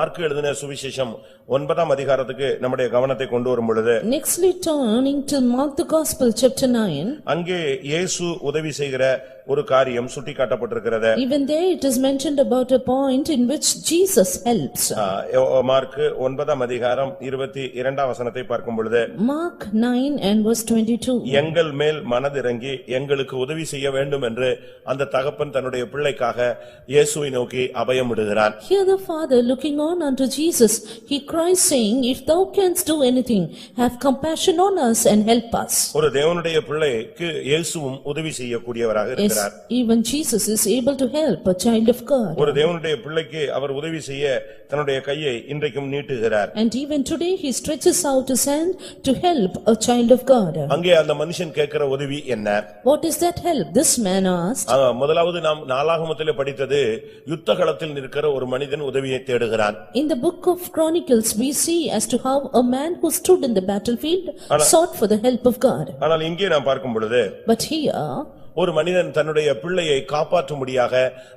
Mark எழுதின சுவிசேஷம் 9ஆம் அதிகாரத்துக்கு நம்முடைய கவனத்தை கொண்டு வரும் பொழுது, nextly turning to Mark the Gospel chapter 9, அங்கே இயேசு உதவி செய்கிற ஒரு காரியம் சுட்டிக்காட்டப்பட்டிருக்கிறது. even there it is mentioned about a point in which Jesus helps. Mark 9ஆம் அதிகாரம் 22ஆம் வசனத்தை பார்க்கும் பொழுது, Mark 9 and verse 22, எங்கள் மேல் மனதிறங்கி எங்களுக்கு உதவி செய்ய வேண்டும் என்று அந்த தகப்பன் தன்னுடைய பிள்ளைக்காக இயேசுவை நோக்கி அபயமிடுகிறான். here the father looking on unto Jesus, he cries saying, if thou canst do anything, have compassion on us and help us. ஒரு தேவனுடைய பிள்ளைக்கு இயேசுவும் உதவி செய்யக்கூடியவராக இருக்கிறார். Even Jesus is able to help a child of God. ஒரு தேவனுடைய பிள்ளைக்கு அவர் உதவி செய்ய தன்னுடைய கையை இன்றைக்கும் நீட்டுகிறார். And even today he stretches out his hand to help a child of God. அங்கே அந்த மனுஷன் கேட்கிற உதவி என்ன? What is that help this man asked? முதலாவது நாம் நாளாகமத்திலே படித்தது யுத்தகளத்தில் நிற்கிற ஒரு மனிதன் உதவியை தேடுகிறான். In the book of Chronicles we see as to how a man who stood in the battlefield sought for the help of God. ஆனால் இங்கே நாம் பார்க்கும் பொழுது, But here ஒரு மனிதன் தன்னுடைய பிள்ளையை காப்பாற்றும்படியாக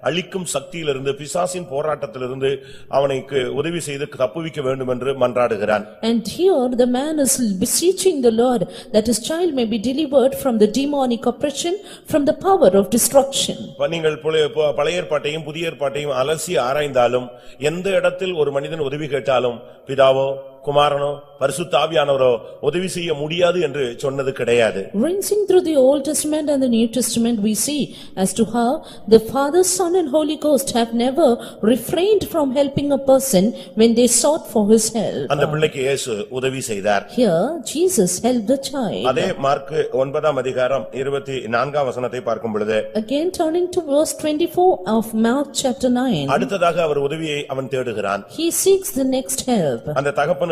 அழிக்கும் சக்தியிலிருந்து பிசாசின் போராட்டத்திலிருந்து அவனுக்கு உதவி செய்து தப்புவிக்க வேண்டும் என்று மன்றாடுகிறான். And here the man is beseeching the Lord that his child may be delivered from the demonic oppression, from the power of destruction. நீங்கள் பழைய ஏற்பாட்டையும் புதிய ஏற்பாட்டையும் அலசி ஆராய்ந்தாலும் எந்த இடத்தில் ஒரு மனிதன் உதவி கேட்டாலும் பிதாவோ குமாரனோ பரிசுத்த ஆவியானவரோ உதவி செய்ய முடியாது என்று சொன்னது கிடையாது. Rinsing through the Old Testament and the New Testament we see as to how the Father, Son and Holy Ghost have never refrained from helping a person when they sought for his help. அந்த பிள்ளைக்கு இயேசு உதவி செய்தார். Here Jesus helped the child. அதே mark 9ஆம் அதிகாரம் 24ஆம் வசனத்தை பார்க்கும் பொழுது, Again turning to verse 24 of Mark chapter 9, அடுத்ததாக அவர் உதவியை அவன் தேடுகிறான். he seeks the next help. அந்த தகப்பனுக்கு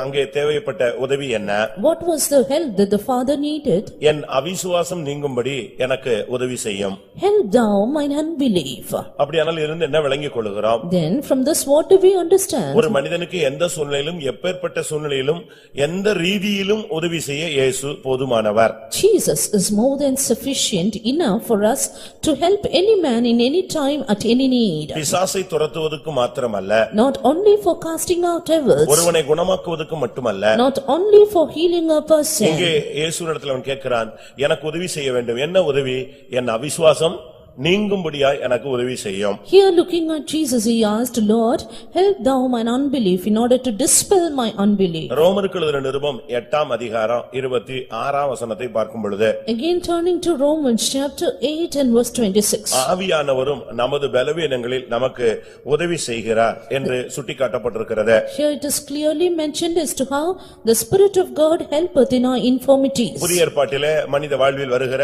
அங்கே தேவைப்பட்ட உதவி என்ன? What was the help that the father needed? என் அவிசுவாசம் நீங்கும்படி எனக்கு உதவி செய்யும். Help thou mine unbelief. அப்படியானால் இருந்து என்ன விளங்கிக் கொள்கிறோம்? Then from this what do we understand? ஒரு மனிதனுக்கு எந்த சூழ்நிலையிலும் எப்பேற்பட்ட சூழ்நிலையிலும் எந்த ரீதியிலும் உதவி செய்ய இயேசு போதுமானவர். Jesus is more than sufficient enough for us to help any man in any time at any need. பிசாசை துரத்துவதற்கு மாத்திரமல்ல, Not only for casting out devils, ஒருவனை குணமாக்குவதற்கு மட்டுமல்ல, not only for healing a person. இங்கே இயேசுவிடத்தில் அவன் கேட்கிறான், எனக்கு உதவி செய்ய வேண்டும். என்ன உதவி? என் அவிசுவாசம் நீங்கும்படியாய் எனக்கு உதவி செய்யும். Here looking at Jesus he asked, Lord, help thou mine unbelief in order to dispel my unbelief. ரோமருக்கு எழுதின நிருபம் 8ஆம் அதிகாரம் 26ஆம் வசனத்தை பார்க்கும் பொழுது, Again turning to Romans chapter 8 and verse 26. ஆவியானவரும் நமது பலவீனங்களில் நமக்கு உதவி செய்கிறார் என்று சுட்டிக்காட்டப்பட்டிருக்கிறது. Here it is clearly mentioned as to how the Spirit of God helpeth in our infirmities. புதிய ஏற்பாட்டிலே மனித வாழ்வில் வருகிற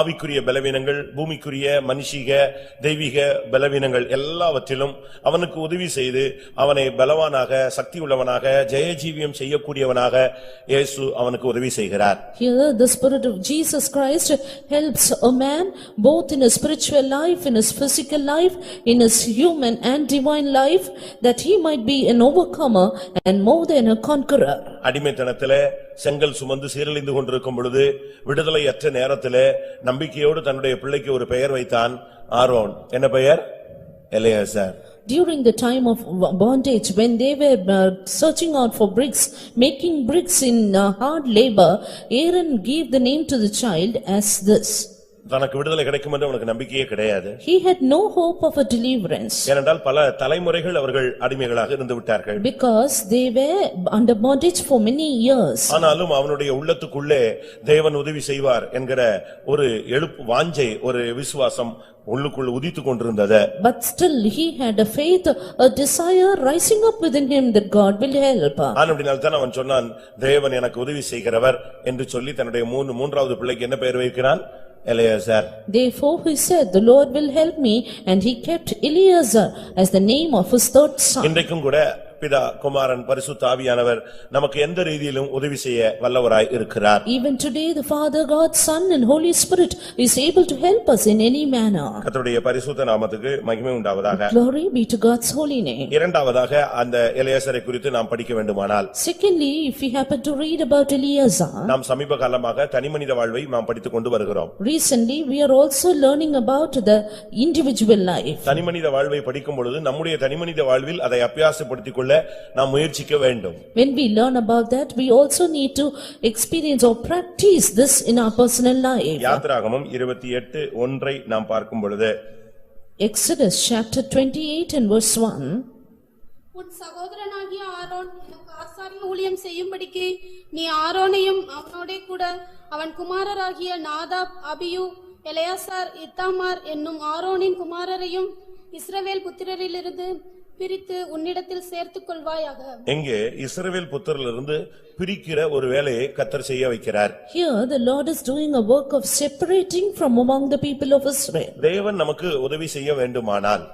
ஆவிக்குரிய பலவீனங்கள், பூமிக்குரிய மனுஷிக தெய்வீக பலவீனங்கள் எல்லாவற்றிலும் அவனுக்கு உதவி செய்து அவனை பலவானாக சக்தி உள்ளவனாக ஜெயஜீவியம் செய்யக்கூடியவனாக இயேசு அவனுக்கு உதவி செய்கிறார். Here the Spirit of Jesus Christ helps a man both in his spiritual life, in his physical life, in his human and divine life, that he might be an overcomer and more than a conqueror. அடிமைத்தனத்திலே செங்கல் சுமந்து சீரழிந்து கொண்டிருக்கும் பொழுது விடுதலையற்ற நேரத்திலே நம்பிக்கையோடு தன்னுடைய பிள்ளைக்கு ஒரு பெயர் வைத்தான், ஆரோன். என்ன பெயர்? Eleazar. During the time of bondage, when they were searching out for bricks, making bricks in hard labor, Aaron gave the name to the child as this. தனக்கு விடுதலை கிடைக்கும் என்று அவனுக்கு நம்பிக்கையே கிடையாது. He had no hope of a deliverance. ஏனென்றால் பல தலைமுறைகள் அவர்கள் அடிமைகளாக இருந்து விட்டார்கள். Because they were under bondage for many years. ஆனாலும் அவனுடைய உள்ளத்துக்குள்ளே தேவன் உதவி செய்வார் என்கிற ஒரு எழுப்பு வாஞ்சை, ஒரு விசுவாசம் உள்ளுக்குள் உதித்துக் கொண்டிருந்தது. But still he had a faith, a desire rising up within him that God will help. ஆனபடியால் தான் அவன் சொன்னான், தேவன் எனக்கு உதவி செய்கிறவர் என்று சொல்லி தன்னுடைய மூன்றாவது பிள்ளைக்கு என்ன பெயர் வைக்கிறான்? Eleazar. Therefore he said, the Lord will help me, and he kept Eleazar as the name of his third son. இன்றைக்கும் கூட பிதா குமாரன் பரிசுத்த ஆவியானவர் நமக்கு எந்த ரீதியிலும் உதவி செய்ய வல்லவராய் இருக்கிறார். Even today the Father, God, Son and Holy Spirit is able to help us in any manner. கர்த்தருடைய பரிசுத்த நாமத்துக்கு மகிமை உண்டாவதாக. Glory be to God's holy name. இரண்டாவதாக அந்த எலியாசரை குறித்து நாம் படிக்க வேண்டுமானால், Secondly, if we happen to read about Eleazar, நாம் சமீப காலமாக தனிமனித வாழ்வை நாம் படித்துக் கொண்டு வருகிறோம். recently we are also learning about the individual life. தனிமனித வாழ்வை படிக்கும் பொழுது நம்முடைய தனிமனித வாழ்வில் அதை அபியாசப்படுத்திக் கொள்ள நாம் முயற்சிக்க வேண்டும். When we learn about that, we also need to experience or practice this in our personal life. யாத்திராகமம் 28:1 நாம் பார்க்கும் பொழுது, Exodus chapter 28 and verse 1. உன் சகோதரனாகிய ஆரோன் எனக்கு ஆசாரிய ஊழியம் செய்யும்படிக்கு நீ ஆரோனையும் அவனோடே கூட அவன் குமாரராகிய நாதாப், அபியூ, எலெயாசார், இத்தாமார் என்னும் ஆரோனின் குமாரரையும் இஸ்ரவேல் புத்திரரிலிருந்து பிரித்து உன்னிடத்தில் சேர்த்துக் கொள்வாயாக. எங்கே இஸ்ரவேல் புத்திரரிலிருந்து பிரிக்கிற ஒரு வேலையை கர்த்தர் செய்ய வைக்கிறார். Here the Lord is doing a work of separating from among the people of Israel. தேவன் நமக்கு உதவி செய்ய வேண்டுமானால்,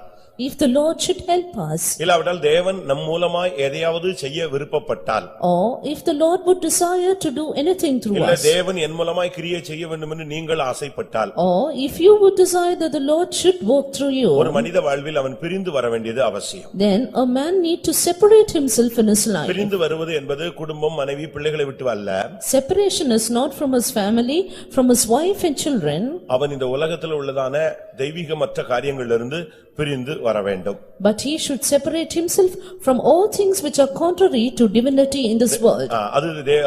If the Lord should help us, இல்லாவிட்டால் தேவன் நம் மூலமாய் எதையாவது செய்ய விருப்பப்பட்டால், or if the Lord would desire to do anything through இல்ல us, தேவன் என் மூலமாய் கிரியை செய்ய வேண்டும் என்று நீங்கள் ஆசைப்பட்டால், or if you would desire that the Lord should work through ஒரு you, மனித வாழ்வில் அவன் பிரிந்து வர வேண்டியது அவசியம். then a man need to separate himself in his life. பிரிந்து வருவது என்பது குடும்பம், மனைவி, பிள்ளைகளை விட்டு அல்ல. Separation is not from his family, from his wife and children. அவன் இந்த உலகத்தில் உள்ளதான தெய்வீகமற்ற காரியங்களிலிருந்து பிரிந்து வர வேண்டும். But he should separate himself from all things which are contrary to divinity in this world.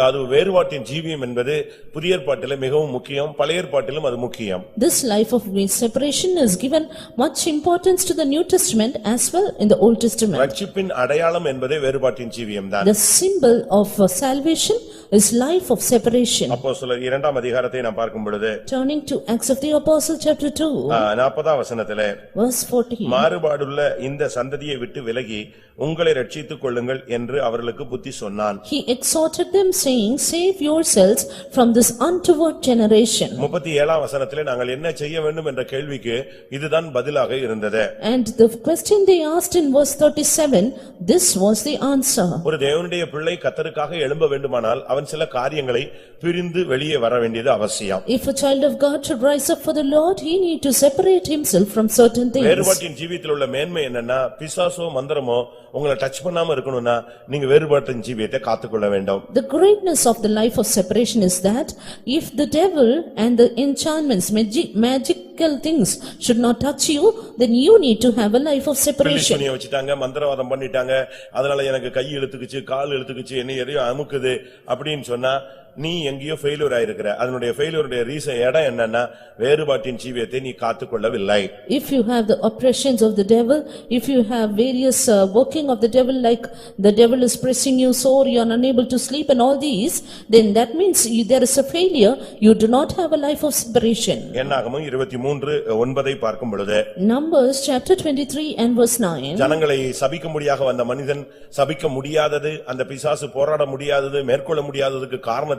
அது வேறுபாட்டின் ஜீவியம் என்பது புதிய ஏற்பாட்டிலே மிகவும் முக்கியம், பழைய ஏற்பாட்டிலும் அது முக்கியம். This life of separation is given much importance to the New Testament as well in the Old Testament. ரட்சிப்பின் அடையாளம் என்பதே வேறுபாட்டின் ஜீவியம் தான். The symbol of salvation is life of separation. அப்போஸ்தலர் 2ஆம் அதிகாரத்தை நாம் பார்க்கும் பொழுது, Turning to Acts of the Apostle chapter 2, 40ஆம் வசனத்திலே, verse 14. மாறுபாடுள்ள இந்த சந்ததியை விட்டு விலகி உங்களை ரட்சித்துக் கொள்ளுங்கள் என்று அவர்களுக்கு புத்தி சொன்னான். He exhorted them saying, save yourselves from this untoward generation. 37ஆம் வசனத்திலே நாங்கள் என்ன செய்ய வேண்டும் என்ற கேள்விக்கு இதுதான் பதிலாக இருந்தது. And the question they asked in verse 37, this was the answer. ஒரு தேவனுடைய பிள்ளை கர்த்தருக்காக எழும்ப வேண்டுமானால் அவன் சில காரியங்களை பிரிந்து வெளியே வர வேண்டியது அவசியம். If a child of God should rise up for the Lord, he need to separate himself from certain things. வேறுபாட்டின் ஜீவியத்தில் உள்ள மேன்மை என்னன்னா, பிசாசோ மந்திரமோ உங்களை டச் பண்ணாம இருக்கணும்னா நீங்க வேறுபாட்டின் ஜீவியத்தை காத்துக்கொள்ள வேண்டும். The greatness of the life of separation is that if the devil and the enchantments, magical things should not touch you, then you need to have a life of separation. பில்லிசூனியை வச்சிட்டாங்க, மந்திரவாதம் பண்ணிட்டாங்க, அதனால எனக்கு கை இழுத்துக்குச்சு, கால் இழுத்துக்குச்சு, என்ன எதையோ அமுக்குது அப்படின்னு சொன்னா நீ எங்கேயோ ஃபெயிலியர் ஆயிருக்கிற. அதனுடைய ஃபெயிலியருடைய ரீசன் இடம் என்னன்னா, வேறுபாட்டின் ஜீவியத்தை நீ காத்துக்கொள்ளவில்லை. If you have the oppressions of the devil, if you have various working of the devil, like the devil is pressing you sore, you are unable to sleep and all these, then that means there is a failure, you do not have a life of separation. என்னாகமம் 23:9 பார்க்கும் பொழுது, Numbers chapter 23 and verse 9. ஜனங்களை சபிக்கும்படியாக வந்த மனிதன் சபிக்க முடியாதது, அந்த பிசாசு போராட முடியாதது, மேற்கொள்ள முடியாததுக்கு காரணத்தை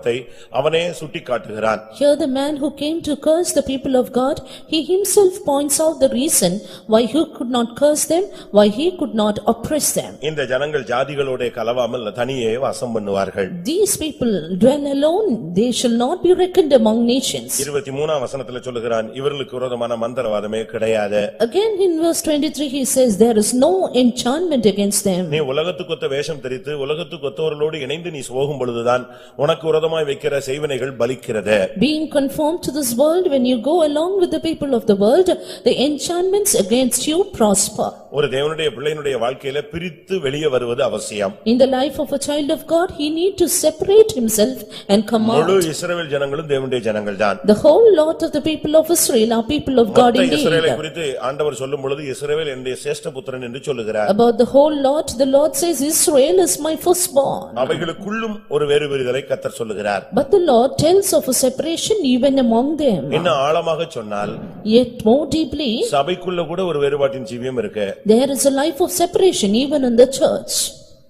அவனே சுட்டிக்காட்டுகிறான். Here the man who came to curse the people of God, he himself points out the reason why he could not curse them, why he could not oppress them. இந்த ஜனங்கள் ஜாதிகளோட கலவாமல் தனியே வாசம் பண்ணுவார்கள். These people dwell alone, they shall not be reckoned among nations. 23ஆம் வசனத்திலே சொல்லுகிறான், இவர்களுக்கு விரோதமான மந்திரவாதமே கிடையாது. Again in verse 23 he says, there is no enchantment against them. நீ உலகத்துக்கொத்த வேஷம் தரித்து உலகத்துக்கொத்தவர்களோடு இணைந்து நீ போகும் பொழுதுதான் உனக்கு விரோதமாய் வைக்கிற செய்வினைகள் பலிக்கிறது. Being conformed to this world, when you go along with the people of the world, the enchantments against you prosper. ஒரு தேவனுடைய பிள்ளையினுடைய வாழ்க்கையில பிரித்து வெளியே வருவது அவசியம். In the life of a child of God, he need to separate himself and come முழு out. இஸ்ரவேல் ஜனங்களும் தேவனுடைய ஜனங்கள்தான். The whole lot of the people of Israel are people of God மொத்த இஸ்ரவேலை indeed. குறித்து ஆண்டவர் சொல்லும் பொழுது இஸ்ரவேல் என்னுடைய சேஷ்ட புத்திரன் என்று சொல்லுகிறார். About the whole lot, the Lord says, Israel is my firstborn. அவைகளுக்குள்ளும் ஒரு வேறுபிரிதலை கர்த்தர் சொல்லுகிறார். But the Lord tells of a separation even among them. இன்னும் ஆழமாக சொன்னால், Yet more deeply, சபைக்குள்ள கூட ஒரு வேறுபாட்டின் ஜீவியம் இருக்கு. there is a life of separation even in the church.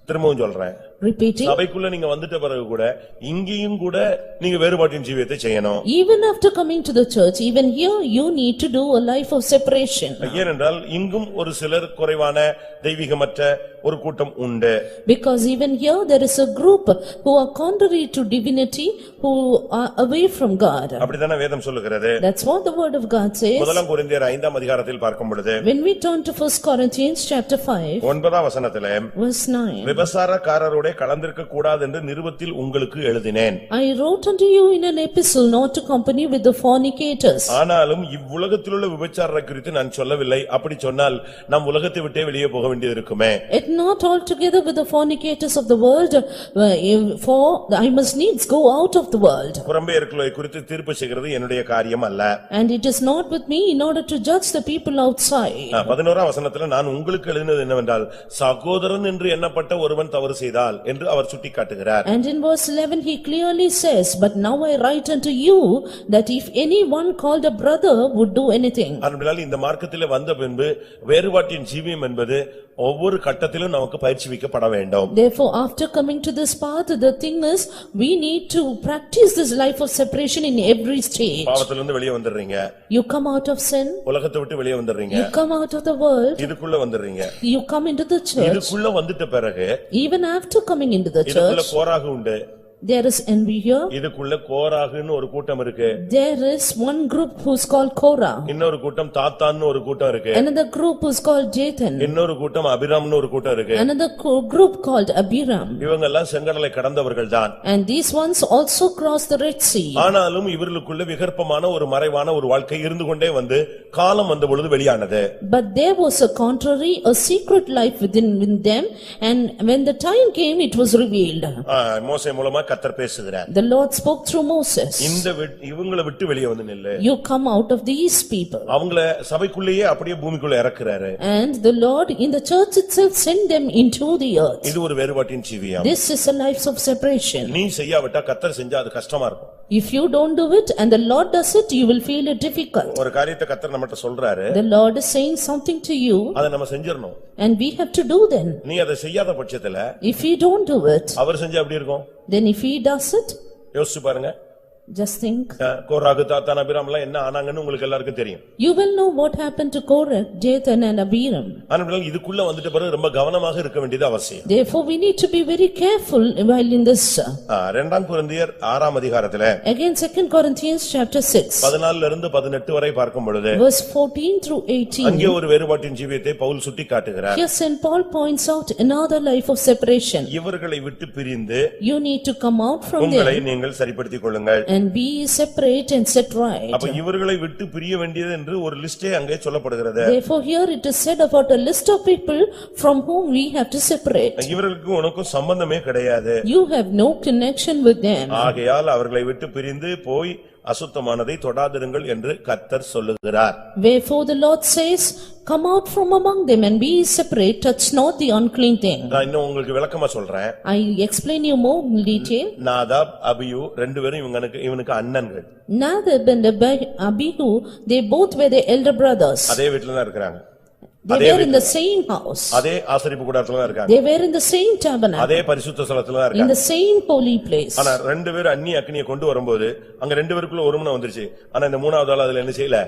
திரும்பவும் சொல்றேன், repeating. சபைக்குள்ள நீங்க வந்துட்ட பிறகு கூட இங்கேயும் கூட நீங்க வேறுபாட்டின் ஜீவியத்தை செய்யணும். Even after coming to the church, even here you need to do a life of separation. ஏனென்றால் இங்கும் ஒரு சிலர் குறைவான தெய்வீகமற்ற ஒரு கூட்டம் உண்டு. Because even here there is a group who are contrary to divinity, who are away from God. அப்படிதானே வேதம் சொல்லுகிறது. That's what the word of God says. முதலாம் கொரிந்தியர் 5ஆம் அதிகாரத்தில் பார்க்கும் பொழுது When we turn to 1 Corinthians chapter 5, 9ஆம் வசனத்திலே verse 9. விபசாரக்காரரோட கலந்திருக்க கூடாது என்று நிருபத்தில் உங்களுக்கு எழுதினேன். I wrote unto you in an epistle not to company with the fornicators. ஆனாலும் இவ்வுலகத்திலுள்ள விபச்சாரரை குறித்து நான் சொல்லவில்லை. அப்படி சொன்னால் நாம் உலகத்தை விட்டே வெளியே போக வேண்டியது இருக்குமே. Yet not altogether with the fornicators of the world, for I must needs go out of the world. புறம்பேயர்களை குறித்து தீர்ப்பு செய்கிறது என்னுடைய காரியம் அல்ல. And it is not with me in order to judge the people outside. 11ஆம் வசனத்துல நான் உங்களுக்கு எழுதினது என்னவென்றால் சகோதரன் என்று எண்ணப்பட்ட ஒருவன் தவறு செய்தால் என்று அவர் சுட்டிக்காட்டுகிறார். And in verse 11 he clearly says, but now I write unto you that if anyone called a brother would do anything. அதனால் இந்த மார்க்கத்திலே வந்த பின்பு வேறுபாட்டின் ஜீவியம் என்பது ஒவ்வொரு கட்டத்திலும் நமக்கு பயிற்சிவிக்கப்பட வேண்டும். Therefore after coming to this path, the thing is we need to practice this life of separation in every stage. பாவத்திலிருந்து வெளியே வந்துறீங்க. You come out of sin. உலகத்தை விட்டு வெளியே வந்துறீங்க. You come out of the world. இதுக்குள்ள வந்துறீங்க. You come into the church. இதுக்குள்ள வந்துட்ட பிறகு Even after coming into the இதுக்குள்ள church, கோராகு உண்டு. there is envy here. இதுக்குள்ள கோராகுன்னு ஒரு கூட்டம் இருக்கு. There is one group who's called Korah. இன்னொரு கூட்டம் தாத்தான்னு ஒரு கூட்டம் இருக்கு. Another group who's called Dathan. இன்னொரு கூட்டம் அபிராம்னு ஒரு கூட்டம் இருக்கு. Another group called Abiram. இவங்க எல்லாம் செங்கடலை கடந்தவர்கள்தான். And these ones also crossed the Red Sea. ஆனாலும் இவர்களுக்குள்ள விகற்பமான ஒரு மறைவான ஒரு வாழ்க்கை இருந்து கொண்டே வந்து காலம் வந்த பொழுது வெளியானது. But there was a contrary, a secret life within them, and when the time came it was revealed. மோசே மூலமா கர்த்தர் பேசுகிறார். The Lord spoke through Moses. இவங்களை விட்டு வெளியே வந்து நில்லு. You come out of these people. அவங்கள சபைக்குள்ளேயே அப்படியே பூமிக்குள்ள இறக்குறாரு. And the Lord in the church itself sent them into the earth. இது ஒரு வேறுபாட்டின் ஜீவியம். This is a life of separation. நீ செய்யாவிட்டா கர்த்தர் செஞ்சா அது கஷ்டமா இருக்கும். If you don't do it and the Lord does it, you will feel it difficult. ஒரு காரியத்தை கர்த்தர் நம்மட்ட சொல்றாரு. The Lord is saying something to you. அதை நம்ம செஞ்சிரணும். And we have to do then. நீ அதை செய்யாத பட்சத்துல If we don't do it, அவர் செஞ்சா எப்படி இருக்கும்? then if he does it, யோசிச்சு பாருங்க. just think. கோராகு தாத்தான் அபிராம் எல்லாம் என்ன ஆனாங்கன்னு உங்களுக்கு எல்லாருக்கும் தெரியும். You will know what happened to Korah, Dathan and Abiram. ஆனால் இதுக்குள்ள வந்துட்ட பிறகு ரொம்ப கவனமாக இருக்க வேண்டியது அவசியம். Therefore we need to be very careful while in this. 2ஆம் கொரிந்தியர் 6ஆம் அதிகாரத்திலே Again 2 Corinthians chapter 6. 14 இருந்து 18 வரை பார்க்கும் பொழுது Verse 14 through 18. அங்கே ஒரு வேறுபாட்டின் ஜீவியத்தை Pavul சுட்டிக்காட்டுகிறார். Here St. Paul points out another life of separation. இவர்களை விட்டு பிரிந்து You need to come out from உங்களை there நீங்கள் சரிப்படுத்திக் கொள்ளுங்கள். and be separate and set right. அப்ப இவர்களை விட்டு பிரிய வேண்டியது என்று ஒரு லிஸ்டே அங்கே சொல்லப்படுகிறது. Therefore here it is said about a list of people from whom we have to separate. இவர்களுக்கு உனக்கும் சம்பந்தமே கிடையாது. You have no connection with them. ஆகையால் அவர்களை விட்டு பிரிந்து போய் அசுத்தமானதை தொடாதிருங்கள் என்று கர்த்தர் சொல்லுகிறார். Wherefore the Lord says, come out from among them and be separate, touch not the unclean thing. நான் இன்னும் உங்களுக்கு விளக்கமா சொல்றேன். I explain you more in detail. Nadab Abihu ரெண்டு பேரும் இவனுக்கு அண்ணன்கள். Nadab and Abihu, they both were the elder brothers. அதே வீட்டுல தான் இருக்காங்க. They were in the same house. அதே ஆசரிப்பு கூடாரத்துல தான் இருக்காங்க. They were in the same tabernacle. அதே பரிசுத்த ஸ்தலத்துல தான் In இருக்காங்க. the same holy place. ஆனா ரெண்டு பேரும் அந்நிய அக்கினியை கொண்டு வரும்போது அங்க ரெண்டு பேருக்குள்ள ஒருமனம் வந்துருச்சு. ஆனா இந்த மூணாவது ஆள் அதுல என்ன செய்யல?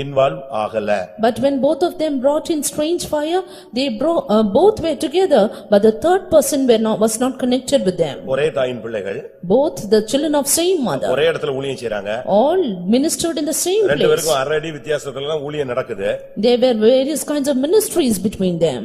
involve ஆகல. But when both of them brought in strange fire, they both were together, but the third person was not connected with them. ஒரே தாயின் பிள்ளைகள். Both the children of same mother. ஒரே இடத்துல ஊழியம் செய்றாங்க. All ministered in the same ரெண்டு place. பேருக்கும் அரை அடி வித்தியாசத்துல தான் ஊழியம் நடக்குது. There were various kinds of ministries between them.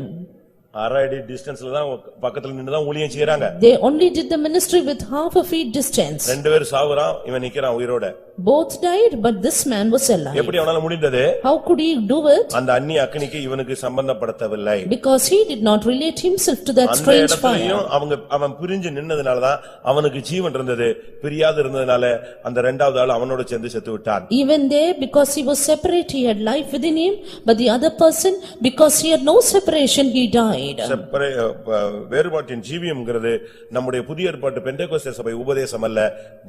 அரை அடி டிஸ்டன்ஸ்ல தான் பக்கத்துல நின்னு தான் ஊழியம் செய்றாங்க. They only did the ministry with half a feet distance. ரெண்டு பேர் சாவுறான், இவன் நிக்கறான் உயிரோட. Both died, but this man was alive. எப்படி அவனால முடிந்தது? How could he do it? அந்த அந்நிய அக்கினிக்கு இவனுக்கு சம்பந்தப்படுத்தவில்லை. Because he did not relate himself to that strange fire. அவன் பிரிஞ்சு நின்னதனால தான் அவனுக்கு ஜீவன் இருந்தது. பிரியாது இருந்ததனால அந்த இரண்டாவது ஆள் அவனோட சேர்ந்து செத்து விட்டான். Even there, because he was separate, he had life within him, but the other person, because he had no separation, he died. வேறுபாட்டின் ஜீவியம்ங்கிறது நம்முடைய புதிய ஏற்பாட்டு பெந்தேகோஸ்தே சபை உபதேசம் அல்ல,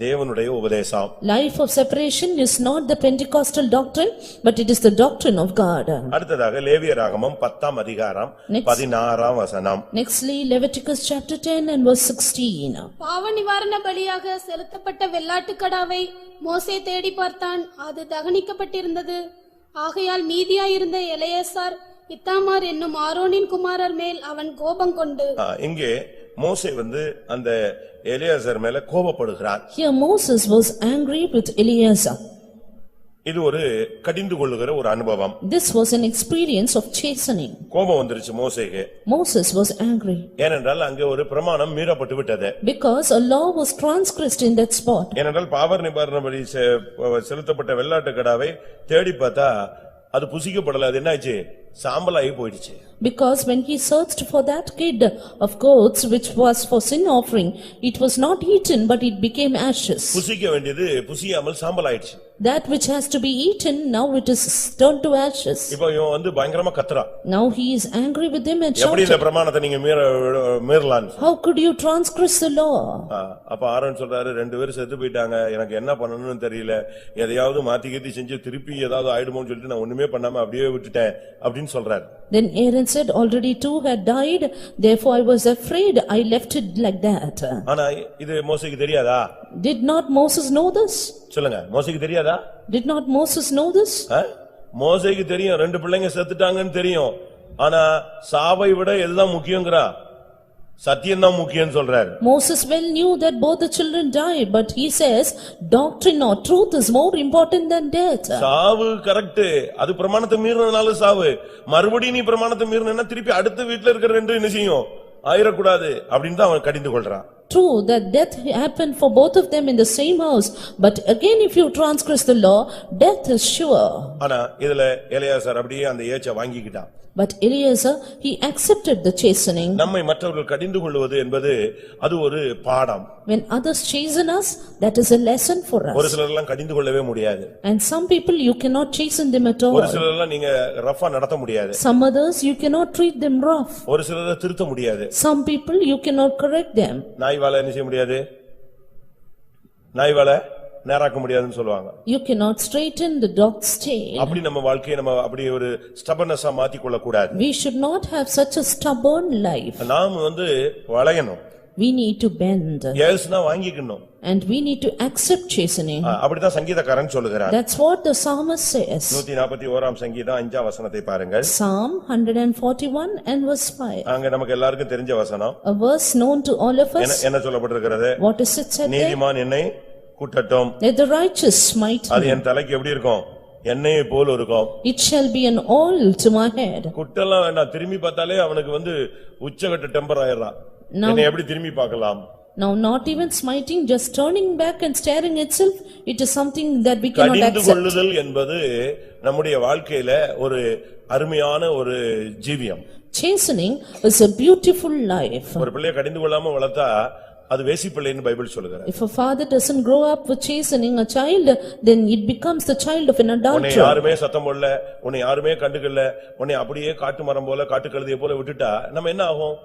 தேவனுடைய உபதேசம். Life of separation is not the Pentecostal doctrine, but it is the doctrine of God. அடுத்ததாக லேவியராகமம் 10ஆம் அதிகாரம் 16ஆம் வசனம். Nextly, Leviticus chapter 10 and verse 16. பாவ நிவாரண பலியாக செலுத்தப்பட்ட வெள்ளாட்டுக்கடாவை மோசே தேடி பார்த்தான், அது தகனிக்கப்பட்டிருந்தது. ஆகையால் மீதியாயிருந்த எலெயாசார் இத்தாமார் என்னும் ஆரோனின் குமாரர் மேல் அவன் கோபம் கொண்டு. இங்கே மோசே அந்த எலியாசர் மேல கோபப்படுகிறான். Here Moses was angry with Eleazar. இது ஒரு கடிந்து கொள்ளுகிற ஒரு அனுபவம். This was an experience of chastening. கோபம் வந்துருச்சு மோசேக்கு. Moses was angry. ஏனென்றால் அங்கே ஒரு பிரமாணம் மீறப்பட்டு விட்டது. Because a law was transgressed in that spot. ஏனென்றால் பாவ நிவாரண பலி செலுத்தப்பட்ட வெள்ளாட்டுக்கடாவை தேடி பார்த்தா அது புசிக்கப்படல. அது என்ன ஆச்சு? சாம்பலாகி போயிடுச்சு. Because when he searched for that kid of goats which was for sin offering, it was not eaten but it became ashes. புசிக்க வேண்டியது புசியாமல் சாம்பலாயிடுச்சு. That which has to be eaten, now it is turned to ashes. இப்போ இவன் பயங்கரமா கத்துறான். Now he is angry with him and எப்படி இந்த shouted, பிரமாணத்தை நீங்க மீறலாம்? how could you transgress the law? அப்ப ஆரோன் சொல்றாரு, 2 பேரும் செத்து போயிட்டாங்க, எனக்கு என்ன பண்ணணும்னு தெரியல, எதையாவது மாத்தி கீத்தி செஞ்சு திருப்பி ஏதாவது ஆயிடுமோன்னு சொல்லிட்டு நான் ஒண்ணுமே பண்ணாம அப்படியே விட்டுட்டேன் அப்படின்னு சொல்றாரு. Then Aaron said, already 2 had died, therefore I was afraid, I left it like that. ஆனா இது மோசேக்கு தெரியாதா? Did not Moses know this? சொல்லுங்க, மோசேக்கு தெரியாதா? Did not Moses know this? மோசேக்கு தெரியும், 2 பிள்ளைங்க செத்துட்டாங்கன்னு தெரியும். ஆனா சாவை விட எதுதான் முக்கியங்கறா? சத்தியம் தான் முக்கியம்னு சொல்றாரு. Moses well knew that both the children died, but he says doctrine or truth is more important than death. சாவு கரெக்ட், அது பிரமாணத்தை மீறினதால சாவு. மறுபடியும் நீ பிரமாணத்தை மீறினா திருப்பி அடுத்த வீட்ல இருக்கிற 2 என்ன செய்யும்? ஆயிரக்கூடாது அப்படின்னு தான் அவன் கடிந்து கொள்றான். True that death happened for both of them in the same house, but again if you transgress the law, death is sure. ஆனா இதுல எலியாசார் அப்படியே அந்த ஏச்சை வாங்கிக்கிட்டான். But Eleazar, he accepted the chastening. நம்மை மற்றவர்கள் கடிந்து கொள்வது என்பது அது ஒரு பாடம். When others chasten us, that is a lesson for ஒரு us. சிலர் எல்லாம் கடிந்து கொள்ளவே முடியாது. And some people you cannot chasten them at all. ஒரு சிலர் எல்லாம் நீங்க ரஃபா நடத்த முடியாது. Some others you cannot treat them rough. ஒரு சிலரை திருத்த முடியாது. Some people you cannot correct them. நாய் வாலை என்ன செய்ய முடியாது? நாய் வாலை நேராக்க முடியாதுன்னு சொல்லுவாங்க. You cannot straighten the dog's tail. அப்படி நம்ம வாழ்க்கையை நம்ம அப்படி ஒரு ஸ்டபர்னஸா மாத்தி கொள்ள கூடாது. We should not have such a stubborn life. நாம் வளையணும். We need to bend. ஏசுனா வாங்கிக்கணும். And we need to accept chastening. அப்படிதான் சங்கீதக்காரன் சொல்லுகிறார். That's what the psalmist says. 141ஆம் சங்கீதம் 5ஆம் வசனத்தை பாருங்கள். Psalm 141 and verse 5. அங்க நமக்கு எல்லாருக்கும் தெரிஞ்ச வசனம். A verse known to all of us. என்ன சொல்லப்பட்டிருக்கிறது? What is it said there? நீதிமான் என்னை குட்டட்டும். Let the righteous smite me. அது என் தலைக்கு எப்படி இருக்கும்? எண்ணெயை போல இருக்கும். It shall be an oil to my head. குட்டெல்லாம் வேண்டாம், திரும்பி பார்த்தாலே அவனுக்கு உச்சகட்ட டெம்பர் ஆயிடுறான். என்னை எப்படி திரும்பி பார்க்கலாம்? Now not even smiting, just turning back and staring itself, it is something that we cannot கடிந்து accept. கொள்ளுதல் என்பது நம்முடைய வாழ்க்கையில ஒரு அருமையான ஒரு ஜீவியம். Chastening is a beautiful life. ஒரு பிள்ளையை கடிந்து கொள்ளாம வளர்த்தா அது வேசிப்பிள்ளைன்னு பைபிள் சொல்லுகிறது. If a father doesn't grow up with chastening a child, then it becomes the child of an உன்னை adulterer. யாருமே சத்தம் போடல, உன்னை யாருமே கண்டுக்கல, உன்னை அப்படியே காட்டு மரம் போல காட்டுக்கழுதையை போல விட்டுட்டா நம்ம என்ன ஆகும்?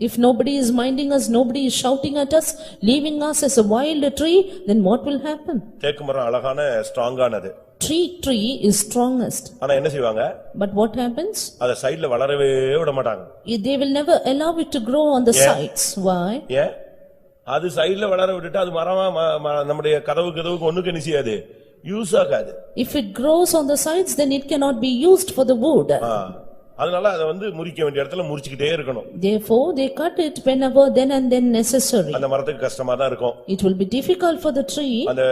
If nobody is minding us, nobody is shouting at us, leaving us as a wild tree, then what will happen? தேக்கு மரம் அழகான ஸ்ட்ராங்கானது. Tree is strongest. ஆனா என்ன செய்வாங்க? But what happens? அத சைடுல வளரவே விட மாட்டாங்க. They will never allow it to grow on the sides. Why? ஏன்? அது சைடுல வளர விட்டுட்டு அது மரமா நம்முடைய கதவுக்கு ஒண்ணுக்கு என்ன செய்யாது? யூஸ் ஆகாது. If it grows on the sides, then it cannot be used for the wood. அதனால அத முறிக்க வேண்டிய இடத்துல முறிச்சிட்டே இருக்கணும். Therefore they cut it whenever then and then necessary. அந்த மரத்துக்கு கஷ்டமா தான் இருக்கும். It will be difficult for the tree. அந்த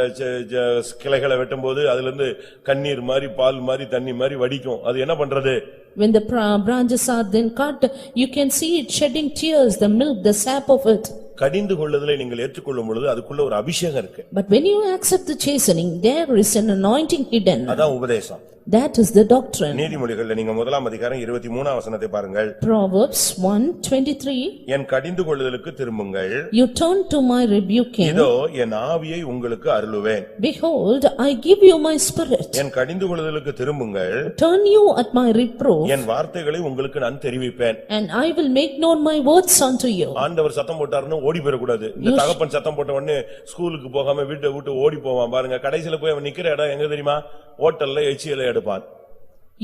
கிளைகளை வெட்டும்போது அதில இருந்து கண்ணீர் மாதிரி பால் மாதிரி தண்ணி மாதிரி வடிக்கும். அது என்ன பண்றது? When the branches are then cut, you can see it shedding tears, the milk, the sap of it. கடிந்து கொள்ளுதலை நீங்கள் ஏற்றுக்கொள்ளும் பொழுது அதுக்குள்ள ஒரு அபிஷேகம் இருக்கு. But when you accept the chastening, there is an anointing hidden. அதான் உபதேசம். That is the doctrine. நீதிமொழிகள்ல நீங்க முதலாம் அதிகாரம் 23ஆம் வசனத்தை பாருங்கள். Proverbs 1:23. என் கடிந்து கொள்ளுதலுக்கு திரும்புங்கள். You turn to my rebuking. இதோ என் ஆவியை உங்களுக்கு அருளுவேன். Behold, I give you my spirit. என் கடிந்து கொள்ளுதலுக்கு திரும்புங்கள். Turn you at my reproof. என் வார்த்தைகளை உங்களுக்கு நான் தெரிவிப்பேன். And I will make known my words unto you. ஆண்டவர் சத்தம் போட்டாருன்னு ஓடி போயிட கூடாது. இந்த தகப்பன் சத்தம் போட்ட உடனே ஸ்கூலுக்கு போகாம வீட்டை விட்டு ஓடி போவான் பாருங்க. கடைசில போய் அவன் நிக்கிற இடம் எங்க தெரியுமா? ஹோட்டல்ல எச்சியில எடுப்பான்.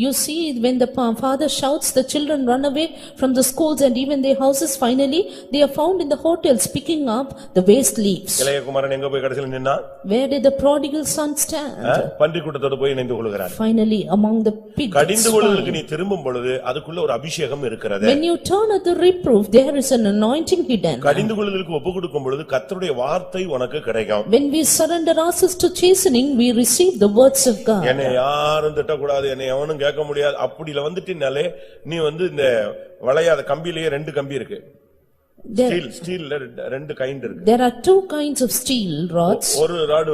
You see, when the father shouts, the children run away from the schools and even their houses. Finally, they are found in the hotels picking up the waste leaves. இளைய குமாரன் எங்க போய் கடைசில நின்னா? Where did the prodigal son stand? பன்றி கூட்டத்தோட போய் இணைந்து கொள்கிறான். Finally, among the pigs. கடிந்து கொள்ளுதலுக்கு நீ திரும்பும் பொழுது அதுக்குள்ள ஒரு அபிஷேகம் இருக்கிறது. When you turn at the reproof, there is an anointing hidden. கடிந்து கொள்ளுதலுக்கு ஒப்புக்கொடுக்கும் பொழுது கர்த்தருடைய வார்த்தை உனக்கு கிடைக்கும். When we surrender ourselves to chastening, we receive the words of God. என்னை யாரும் திட்டக்கூடாது, என்னை எவனும் கேட்க முடியாது. அப்படில வந்துட்டீனாலே நீ இந்த வளையாத கம்பியிலேயே ரெண்டு கம்பி இருக்கு. ஸ்டீல்ல ரெண்டு கைண்ட் இருக்கு. There are two kinds of steel rods. ஒரு ராட்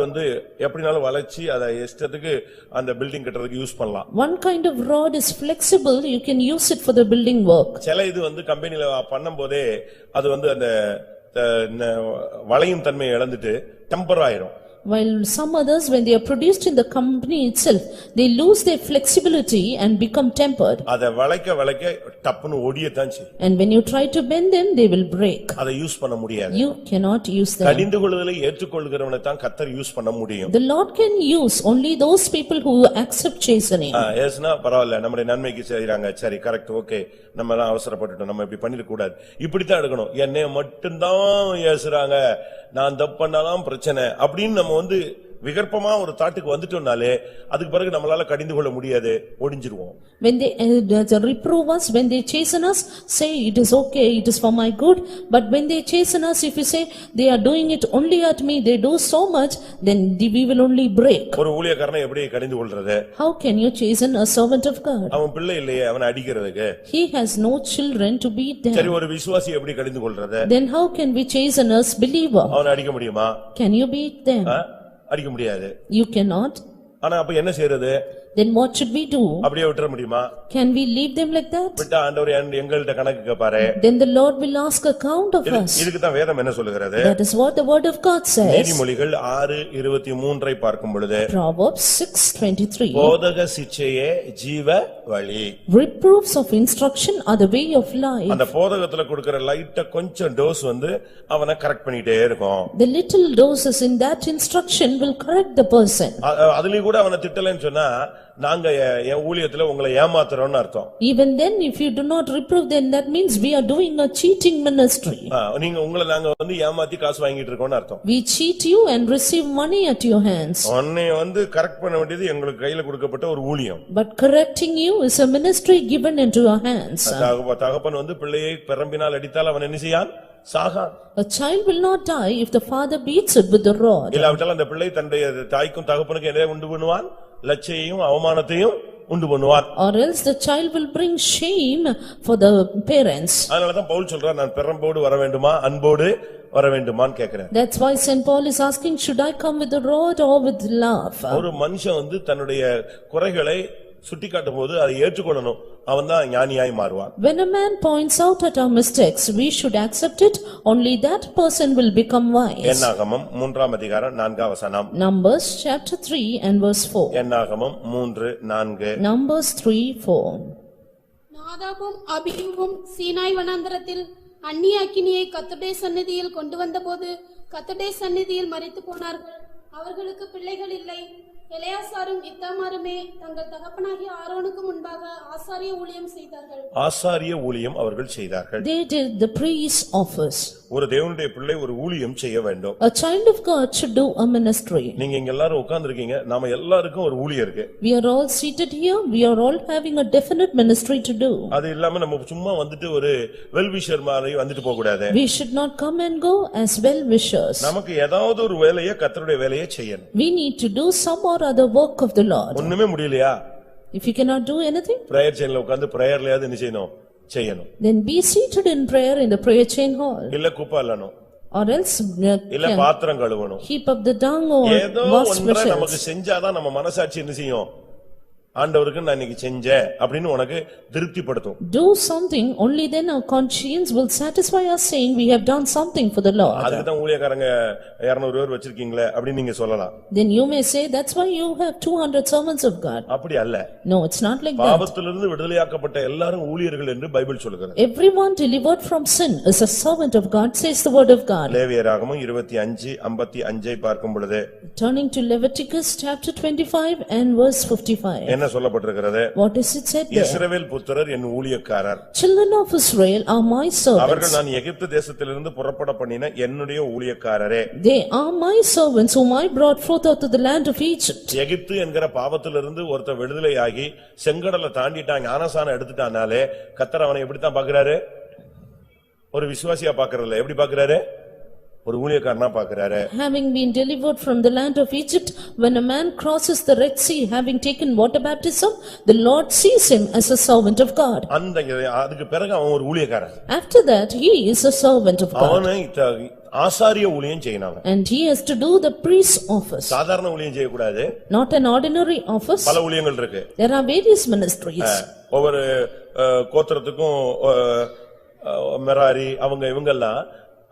எப்படினாலும் வளைச்சி அதை இஷ்டத்துக்கு அந்த பில்டிங் கட்டறதுக்கு யூஸ் பண்ணலாம். One kind of rod is flexible, you can use it for the building work. சில இது கம்பெனில பண்ணும்போதே அது அந்த வளையும் தன்மையை இழந்துட்டு டெம்பர் ஆயிரும். While some others, when they are produced in the company itself, they lose their flexibility and become tempered. அத வளைக்க டப்புன்னு ஒடியத்தான் செய்யும். And when you try to bend them, they will break. அதை யூஸ் பண்ண முடியாது. You cannot use them. கடிந்து கொள்ளுதலை ஏற்றுக்கொள்கிறவனை தான் கர்த்தர் யூஸ் பண்ண முடியும். The Lord can use only those people who accept chastening. ஏசுனா பரவாயில்ல, நம்முடைய நன்மைக்கு செய்றாங்க, சரி கரெக்ட், ஓகே, நம்ம எல்லாம் அவசரப்பட்டுட்டோம், நம்ம இப்படி பண்ணிட கூடாது, இப்படித்தான் எடுக்கணும், என்னைய மட்டும்தான் ஏசுறாங்க, நான் தப்பு பண்ணாலும் பிரச்சனை அப்படின்னு நம்ம விகற்பமா ஒரு தாட்டுக்கு வந்துட்டோம்னாலே அதுக்கு பிறகு நம்மளால கடிந்து கொள்ள முடியாது, ஒடிஞ்சிருவோம். When they reprove us, when they chasten us, say it is okay, it is for my good. But when they chasten us, if you say they are doing it only at me, they do so much, then we will only break. ஒரு ஊழியக்காரனை எப்படி கடிந்து கொள்றது? How can you chasten a servant of God? அவன் பிள்ளை இல்லையே, அவனை அடிக்கிறதுக்கு. He has no children to beat them. சரி, ஒரு விசுவாசி எப்படி கடிந்து கொள்றது? Then how can we chasten a believer? அவனை அடிக்க முடியுமா? Can you beat them? அடிக்க முடியாது. You cannot. ஆனா அப்ப என்ன செய்யறது? Then what should we do? அப்படியே விட்டுற முடியுமா? Can we leave them like that? விட்டா ஆண்டவர் எங்கள்ட்ட கணக்கு கேட்பாரே. Then the Lord will ask account of us. இதுக்கு தான் வேதம் என்ன சொல்லுகிறது? That is what the word of God says. நீதிமொழிகள் 6:23 பார்க்கும் பொழுது Proverbs 6:23. போதக சிட்சையே ஜீவ வழி. Reproofs of instruction are the way of life. அந்த போதகத்துல கொடுக்கிற லைட்ட கொஞ்சம் டோஸ் அவனை கரெக்ட் பண்ணிட்டே இருக்கும். The little doses in that instruction will correct the person. அதுலயும் கூட அவனை திட்டலன்னு சொன்னா நாங்க என் ஊழியத்துல உங்களை ஏமாத்துறோம்னு அர்த்தம். Even then, if you do not reprove, then that means we are doing a cheating ministry. நீங்க உங்களை நாங்க ஏமாத்தி காசு வாங்கிட்டு இருக்கோம்னு அர்த்தம். We cheat you and receive money at your hands. உன்னை கரெக்ட் பண்ண வேண்டியது எங்களுக்கு கையில கொடுக்கப்பட்ட ஒரு ஊழியம். But correcting you is a ministry given into your hands. தகப்பன் பிள்ளையை பெரம்பினால் அடித்தால் அவன் என்ன செய்யான்? Sagan. A child will not die if the father beats it with the rod. இல்லாவிட்டால் அந்த பிள்ளை தன்னுடைய தாய்க்கும் தகப்பனுக்கும் எதை உண்டு பண்ணுவான்? லட்சையையும் அவமானத்தையும் உண்டு பண்ணுவான். Or else the child will bring shame for the parents. அதனாலதான் பவுல் சொல்றார், நான் பெரம்போடு வர வேண்டுமா அன்போடு வர வேண்டுமான்னு கேக்குறேன். That's why Saint Paul is asking, should I come with the rod or with love? ஒரு மனுஷன் தன்னுடைய குறைகளை சுட்டிக்காட்டும் போது அதை ஏற்றுக்கொள்ளணும், அவன் தான் ஞானியாய் மாறுவான். When a man points out at our mistakes, we should accept it, only that person will become wise. என்னாகமம் 3ஆம் அதிகாரம் 4ஆம் வசனம். Numbers chapter 3 and verse 4. என்னாகமம் 3:4. Numbers 3:4. நாதாபும் அபியூவும் Sinai வனாந்தரத்தில் அந்நிய அக்கினியை கர்த்தருடைய சந்நிதியில் கொண்டு வந்தபோது கர்த்தருடைய சந்நிதியில் மரித்து போனார்கள். அவர்களுக்கு பிள்ளைகள் இல்லை. எலெயாசாரும் இத்தாமாருமே தங்கள் தகப்பனாகிய ஆரோனுக்கு முன்பாக ஆசாரிய ஊழியம் செய்தார்கள். ஆசாரிய ஊழியம் அவர்கள் செய்தார்கள். They did the priest's office. ஒரு தேவனுடைய பிள்ளை ஒரு ஊழியம் செய்ய வேண்டும். A child of God should do a ministry. நீங்க இங்க எல்லாரும் உட்கார்ந்திருக்கீங்க, நாம எல்லாருக்கும் ஒரு ஊழியம் இருக்கு. We are all seated here, we are all having a definite ministry to do. அது இல்லாம நம்ம சும்மா ஒரு வெல்விஷர் மாதிரி வந்துட்டு போக கூடாது. We should not come and go as well wishers. நமக்கு ஏதாவது ஒரு வேலையை கர்த்தருடைய வேலையை செய்யணும். We need to do some or other work of the Lord. ஒண்ணுமே முடியலையா? If you cannot do anything, prayer செயின்ல உட்கார்ந்து பிரேயர்லயாவது என்ன செய்யணும்? then be seated in prayer in the prayer chain hall. இல்ல குப்பை அள்ளணும். Or else இல்ல பாத்திரம் கழுவணும். heap up the dung or ஏதோ wash ஒன்றை vessels. நமக்கு செஞ்சாதான் நம்ம மனசாட்சி என்ன செய்யும்? ஆண்டவருக்கு நான் இன்னைக்கு செஞ்சேன் அப்படின்னு உனக்கு திருப்திப்படுத்தும். Do something, only then our conscience will satisfy us saying we have done something for the Lord. அதுக்கு தான் ஊழியக்காரங்க 200 பேர் வச்சிருக்கீங்களே அப்படி நீங்க சொல்லலாம். Then you may say that's why you have 200 servants of God. அப்படி அல்ல. No, it's not like that. பாவத்திலிருந்து விடுதலையாக்கப்பட்ட எல்லாரும் ஊழியர்கள் என்று பைபிள் சொல்லுகிறது. Everyone delivered from sin is a servant of God, says the word of God. லேவியராகமம் 25:55 பார்க்கும் பொழுது Turning to Leviticus chapter 25 and verse 55. என்ன சொல்லப்பட்டிருக்கிறது? What is it said there? இஸ்ரவேல் புத்திரர் என் ஊழியக்காரர். Children of Israel are my servants. அவர்கள் நான் எகிப்து தேசத்திலிருந்து புறப்பட பண்ணின என்னுடைய ஊழியக்காரரே. They are my servants whom I brought forth out of the land of Egypt. எகிப்து என்கிற பாவத்திலிருந்து ஒருத்தன் விடுதலையாகி செங்கடலை தாண்டிட்டான், ஞானசானம் எடுத்துட்டானாலே கர்த்தர் அவனை எப்படி தான் பார்க்கிறாரு? ஒரு விசுவாசியா பார்க்கறதில்ல, எப்படி பார்க்கிறாரு? ஒரு ஊழியக்காரனா பார்க்கிறாரு. Having been delivered from the land of Egypt, when a man crosses the Red Sea, having taken water baptism, the Lord sees him as a servant of God. அதுக்கு பிறகு அவன் ஒரு ஊழியக்காரன். After that, he is a servant of God. அவனை ஆசாரிய ஊழியம் செய்யணும். And he has to do the priest office. சாதாரண ஊழியம் செய்ய கூடாது. Not an ordinary office. பல ஊழியங்கள் இருக்கு. There are various ministries. ஒவ்வொரு கோத்திரத்துக்கும் மெராரி அவங்க இவங்கெல்லாம்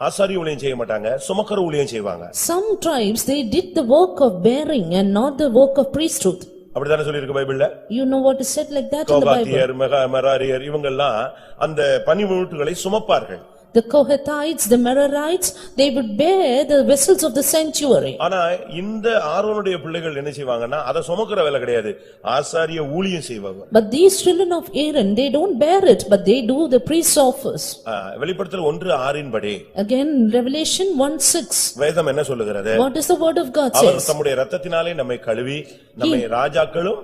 ஆசாரி ஊழியம் செய்ய மாட்டாங்க, சுமக்கற ஊழியம் செய்வாங்க. Some tribes they did the work of bearing and not the work of priesthood. அப்படிதானே சொல்லி இருக்கு பைபிள்ல. You know what is said like that in the Bible. கோகாத்தியர் மெராரியர் இவங்கெல்லாம் அந்த பணிமுட்டுகளை சுமப்பார்கள். The Kohathites, the Merarites, they would bear the vessels of the sanctuary. ஆனா இந்த ஆரோனுடைய பிள்ளைகள் என்ன செய்வாங்கன்னா அத சுமக்கிற வேலை கிடையாது, ஆசாரிய ஊழியம் செய்வாங்க. But these children of Aaron, they don't bear it, but they do the priest's office. வெளிப்படுத்தல் 1:6 படி. Again, Revelation 1:6. வேதம் என்ன சொல்லுகிறது? What does the word of God say? அவர் தம்முடைய இரத்தத்தினாலே நம்மை கழுவி நம்மை ராஜாக்களும்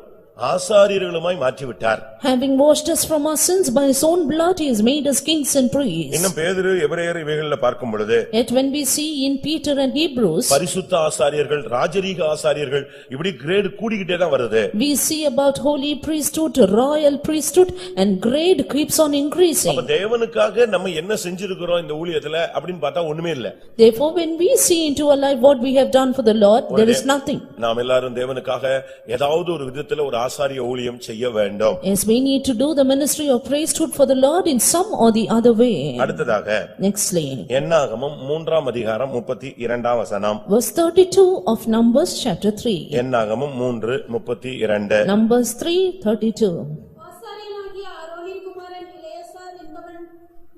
ஆசாரியர்களுமாய் மாற்றிவிட்டார். Having washed us from our sins by his own blood, he has made us kings and priests. இன்னும் பேதுரு எபிரேயர் இவைகளில் பார்க்கும் பொழுது, Yet when we see in Peter and Hebrews, பரிசுத்த ஆசாரியர்கள், ராஜரீக ஆசாரியர்கள், இப்படி கிரேட் கூடிக்கிட்டே தான் வருது. we see about holy priesthood, royal priesthood, and grade keeps on increasing. அப்ப தேவனுக்காக நம்ம என்ன செஞ்சிருக்கிறோம் இந்த ஊழியத்துல அப்படினு பார்த்தா ஒண்ணுமே இல்ல. Therefore, when we see into our life what we have done for the Lord, there is nothing. நாம் எல்லாரும் தேவனுக்காக ஏதாவது ஒரு விதத்துல ஒரு ஆசாரிய ஊழியம் செய்ய வேண்டும். Yes, we need to do the ministry of priesthood for the Lord in some or the other way. அடுத்ததாக Nextly, என்னாகமம் 3:32 verse 32 of Numbers chapter 3. என்னாகமம் 3:32. Numbers 3:32. ஆசாரியனாகிய ஆரோனின் குமாரன் எலெயாசார் என்பவன்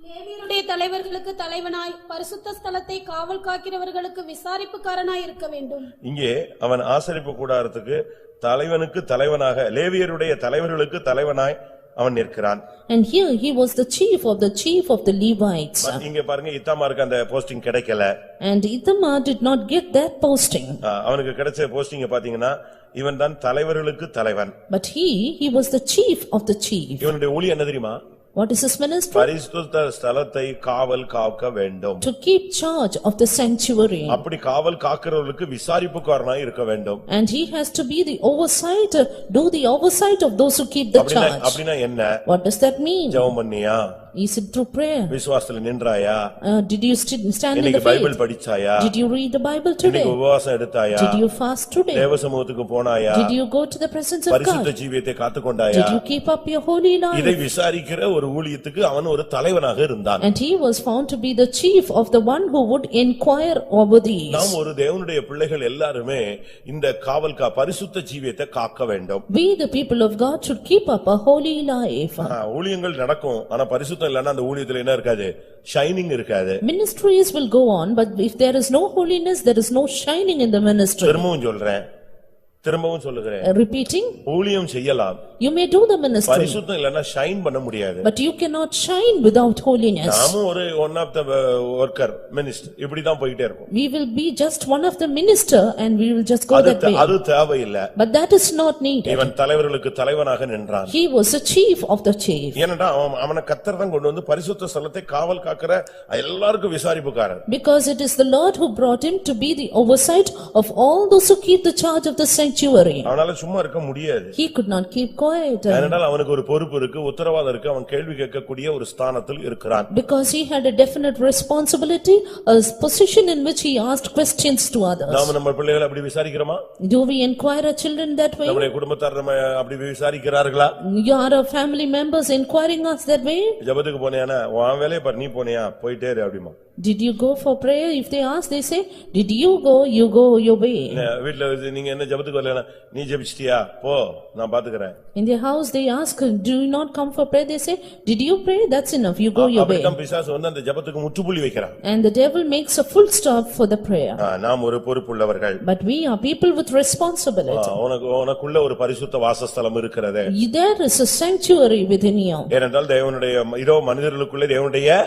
லேவியருடைய தலைவர்களுக்கு தலைவனாய் பரிசுத்த ஸ்தலத்தை காவல் காக்கிறவர்களுக்கு விசாரிப்புக்காரனாய் இருக்க வேண்டும். இங்கே அவன் ஆசரிப்பு கூடாரத்துக்கு தலைவனுக்கு தலைவனாக, லேவியருடைய தலைவர்களுக்கு தலைவனாய் அவன் நிற்கிறான். And here he was the chief of the Levites. இங்க பாருங்க, இத்தாமாருக்கு அந்த போஸ்டிங் கிடைக்கல. And Ithamar did not get that posting. அவனுக்கு கிடைச்ச போஸ்டிங் பாத்தீங்கன்னா இவன் தான் தலைவர்களுக்கு தலைவன். But he was the chief of the chief. இவனுடைய ஊழியம் என்ன தெரியுமா? What is his ministry? பரிசுத்த ஸ்தலத்தை காவல் காக்க வேண்டும். To keep charge of the sanctuary. அப்படி காவல் காக்கிறவர்களுக்கு விசாரிப்புக்காரனாய் இருக்க வேண்டும். And he has to be the oversight, do the oversight of those who keep the charge. அப்படினா என்ன? What does that mean? ஜெபம் பண்ணியா? Is it through prayer? விசுவாசத்துல நின்றாயா? Did you stand in the faith? இன்னைக்கு Bible படிச்சாயா? Did you read the Bible today? இன்னைக்கு உபவாசம் எடுத்தாயா? Did you fast today? தேவ சமூகத்துக்கு போனாயா? Did you go to the presence of God? பரிசுத்த ஜீவியத்தை காத்துக்கொண்டாயா? Did you keep up your holy life? இதை விசாரிக்கிற ஒரு ஊழியத்துக்கு அவன் ஒரு தலைவனாக இருந்தான். And he was found to be the chief of the one who would inquire over these. நாம் ஒரு தேவனுடைய பிள்ளைகள் எல்லாரும் இந்த காவல் பரிசுத்த ஜீவியத்தை காக்க வேண்டும். We the people of God should keep up a holy life. ஊழியங்கள் நடக்கும், ஆனா பரிசுத்தம் இல்லன்னா அந்த ஊழியத்துல என்ன இருக்காது? ஷைனிங் இருக்காது. Ministries will go on, but if there is no holiness, there is no shining in the ministry. திரும்பவும் சொல்லுகிறேன். Repeating, ஊழியம் செய்யலாம். you may do the ministry, பரிசுத்தம் இல்லன்னா ஷைன் பண்ண முடியாது. but you cannot shine without holiness. நாமும் ஒரு one of the worker minister இப்படி தான் போயிட்டே இருக்கும். We will be just one of the minister and we will just go that way. அது தேவையில்லை. But that is not needed. இவன் தலைவர்களுக்கு தலைவனாக நின்றான். He was a chief of the chief. ஏனடா அவனை கர்த்தர் தான் கொண்டு வந்து பரிசுத்த ஸ்தலத்தை காவல் காக்கிற எல்லாருக்கும் விசாரிப்புக்காரன். Because it is the Lord who brought him to be the oversight of all those who keep the charge of the sanctuary. sanctuary. அவனால சும்மா இருக்க முடியாது. He could not keep quiet. ஏனென்றால் அவனுக்கு ஒரு பொறுப்பு இருக்கு, உத்தரவாதம் இருக்கு, அவன் கேள்வி கேட்கக்கூடிய ஒரு ஸ்தானத்தில் இருக்கிறான். Because he had a definite responsibility, a position in which he asked questions to others. நாம நம்ம பிள்ளைகளை அப்படி விசாரிக்கிறோமா? Do we inquire our children that way? நம்முடைய குடும்பத்தார் நம்ம அப்படி விசாரிக்கிறார்களா? You are our family members inquiring us that way? ஜெபத்துக்கு போனியானா உன் வேலைய பாரு, நீ போனியா போயிட்டே இரு அப்படிமா. Did you go for prayer? If they ask, they say, did you go your way. வீட்ல நீங்க என்ன ஜெபத்துக்கு வரலனா நீ ஜெபிச்சிட்டியா போ நான் பாத்துக்கறேன். In their house they ask, do you not come for prayer? They say, did you pray? That's enough, you go your way. அப்படிதான் பிசாசு வந்து அந்த ஜெபத்துக்கு முற்றுப்புள்ளி வைக்கிறான். And the devil makes a full stop for the prayer. நாம் ஒரு பொறுப்புள்ளவர்கள். But we are people with responsibility. உனக்குள்ள ஒரு பரிசுத்த வாசஸ்தலம் இருக்கிறது. There is a sanctuary within you. ஏனென்றால் தேவனுடைய இதோ மனிதர்களுக்குள்ளே தேவனுடைய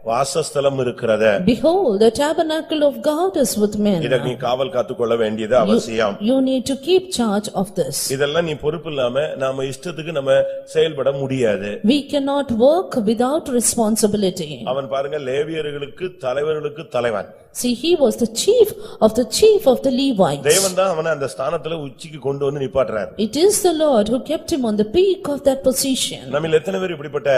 வாசஸ்தலம் இருக்கிறது. Behold, the tabernacle of God is with men. இத நீ காவல் காத்துக்கொள்ள வேண்டியது அவசியம். You need to keep charge of this. இதெல்லாம் நீ பொறுப்பு இல்லாம நாம இஷ்டத்துக்கு நம்ம செயல்பட முடியாது. We cannot work without responsibility. அவன் பாருங்க லேவியர்களுக்கு தலைவர்களுக்கு தலைவன். See, he was the chief of the Levites. தேவன் தான் அவனை அந்த ஸ்தானத்துல உச்சிக்கு கொண்டு வந்து நிப்பாட்டுறார். It is the Lord who kept him on the peak of that position. நம்மில் எத்தனை பேர் இப்படிப்பட்ட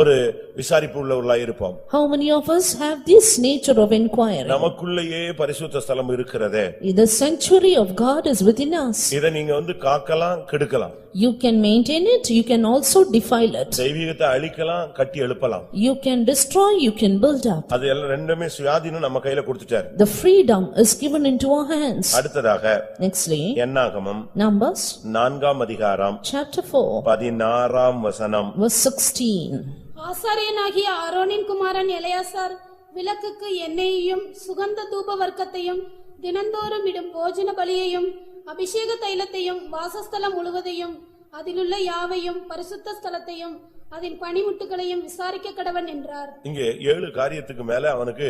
ஒரு விசாரிப்பு உள்ளவர்களாய் இருப்போம்? How many of us have this nature of inquiry? நமக்குள்ளேயே பரிசுத்த ஸ்தலம் இருக்கிறது. The sanctuary of God is within us. இத நீங்க வந்து காக்கலாம் கெடுக்கலாம். You can maintain it, you can also defile it. தெய்வீகத்தை அழிக்கலாம் கட்டி எழுப்பலாம். You can destroy, you can build up. அது எல்லாம் ரெண்டுமே சுயாதீனம் நம்ம கையில கொடுத்துட்டார். The freedom is given into our hands. அடுத்ததாக Nextly, என்னாகமம் Numbers 4ஆம் அதிகாரம் chapter 4 16ஆம் வசனம். verse 16. ஆசாரியனாகிய ஆரோனின் குமாரன் எலெயாசார் விளக்குக்கு எண்ணெயையும் சுகந்த தூப வர்க்கத்தையும் தினந்தோறும் இடும் போஜன பலியையும் அபிஷேக தைலத்தையும் வாசஸ்தலம் முழுவதையும் அதிலுள்ள யாவையும் பரிசுத்த ஸ்தலத்தையும் அதன் பணிமுட்டுகளையும் விசாரிக்க கடவன் என்றார். இங்கே 7 காரியத்துக்கு மேல அவனுக்கு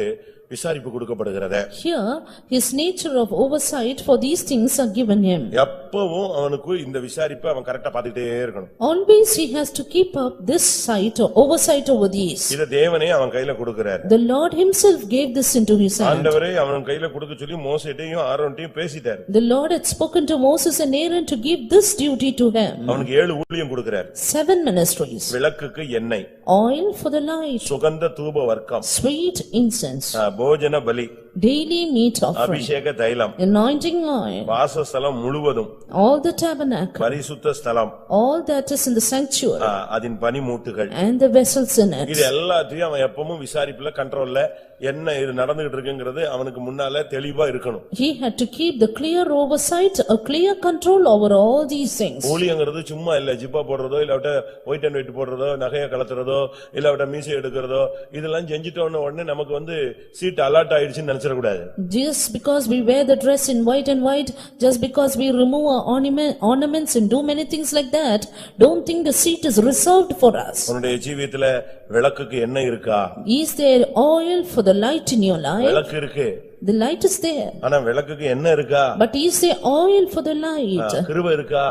விசாரிப்பு கொடுக்கப்படுகிறது. Here his nature of oversight for these things are given him. எப்பவும் அவனுக்கு இந்த விசாரிப்பை அவன் கரெக்ட்டா பாத்துட்டே இருக்கணும். Always he has to keep up this sight or oversight over these. இத தேவனே அவன் கையில கொடுக்கிறார். The Lord himself gave this into his hand. ஆண்டவரே அவன் கையில கொடுக்க சொல்லி மோசேட்டையும் ஆரோன்டையும் பேசிட்டார். The Lord had spoken to Moses and Aaron to give this duty to him. அவனுக்கு 7 ஊழியம் கொடுக்கிறார். 7 ministries. விளக்குக்கு எண்ணெய், Oil for the light, சுகந்த தூப வர்க்கம், sweet incense, போஜன பலி, daily meat offering, அபிஷேக தைலம், anointing oil, வாசஸ்தலம் முழுவதும், all the tabernacle, பரிசுத்த ஸ்தலம், all that is in the sanctuary, அதன் பனிமூட்டுகள், and the vessels in it. இது எல்லாத்தையும் அவன் எப்பவும் விசாரிப்புல கண்ட்ரோல்ல என்ன இது நடந்துகிட்டு இருக்குங்கிறது அவனுக்கு முன்னால தெளிவா இருக்கணும். He had to keep the clear oversight, a clear control over all these things. ஊழியங்கிறது சும்மா இல்ல, ஜிப்பா போடுறதோ இல்ல ஒயிட் அண்ட் ஒயிட் போடுறதோ நகைய கலத்துறதோ இல்ல மீசை எடுக்கிறதோ இதெல்லாம் செஞ்சுட்டோன்னு உடனே நமக்கு வந்து சீட் அலர்ட் ஆயிடுச்சுன்னு நினைச்சிடக்கூடாது. Just because we wear the dress in white and white, just because we remove our ornaments and do many things like that, don't think the seat is reserved for us. உன்னுடைய ஜீவியத்துல விளக்குக்கு எண்ணெய் இருக்கா? Is there oil for the light in your life? விளக்கு இருக்கு. The light is there. ஆனா விளக்குக்கு என்ன இருக்கா? But is there oil for the light? கிருபை இருக்கா?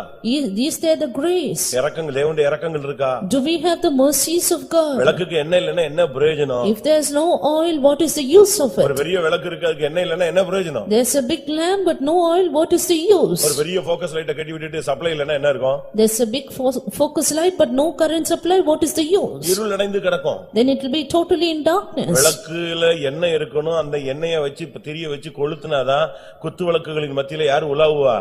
Is there the grace? இரக்கங்கள், தேவனுடைய இரக்கங்கள் இருக்கா? Do we have the mercies of God? விளக்குக்கு எண்ணெய் இல்லைன்னா என்ன பிரயோஜனம்? If there is no oil, what is the use of ஒரு it? பெரிய விளக்கு இருக்கு, அதுக்கு எண்ணெய் இல்லைன்னா என்ன பிரயோஜனம்? There's a big lamp but no oil, what is the use? ஒரு பெரிய ஃபோக்கஸ் லைட்டை கட்டி விட்டுட்டு சப்ளை இல்லைன்னா என்ன இருக்கும்? There's a big focus light but no current supply, what is the use? இருள் அடைந்து கிடக்கும். Then it will be totally in darkness. விளக்குல எண்ணெய் இருக்கணும், அந்த எண்ணெயை வச்சு திரிய வச்சு கொளுத்துனாதான் குத்து விளக்குகளின் மத்தியில யார் உலாவுவா?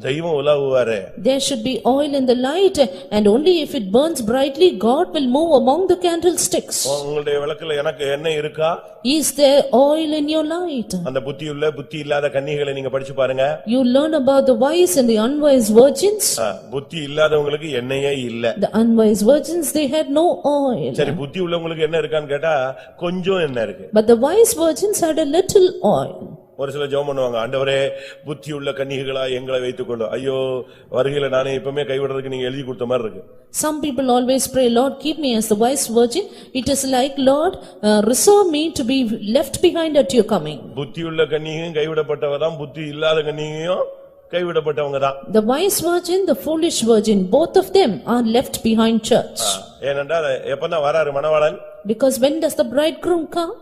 தெய்வம் உலாவுவாரு. There should be oil in the light, and only if it burns brightly, God will move among the candlesticks. உங்களுடைய விளக்குல எனக்கு எண்ணெய் இருக்கா? Is there oil in your light? அந்த புத்தியுள்ள புத்தி இல்லாத கன்னிகளை நீங்க படிச்சு பாருங்க. You learn about the wise and the unwise virgins. புத்தி இல்லாதவங்களுக்கு எண்ணெயே இல்ல. The unwise virgins, they had no oil. சரி, புத்தி உள்ளவங்களுக்கு என்ன இருக்கான்னு கேட்டா கொஞ்சம் எண்ணெய் இருக்கு. But the wise virgins had a little oil. ஒரு சில ஜெபம் பண்ணுவாங்க, ஆண்டவரே புத்தி உள்ள கன்னிகளா எங்களை வைத்துக்கொண்டு. ஐயோ வருகையில நானே இப்பமே கைவிடுறதுக்கு நீங்க எழுதி கொடுத்த மாதிரி இருக்கு. Some people always pray, Lord, keep me as the wise virgin. It is like, Lord, reserve me to be left behind at your coming. புத்தி உள்ள கன்னிகையும் கைவிடப்பட்டவதான், புத்தி இல்லாத கன்னிகையும் கைவிடப்பட்டவங்க தான். The wise virgin, the foolish virgin, both of them are left behind church. ஏனென்றால் எப்பதான் வராரு மணவாளன்? Because when does the bridegroom come?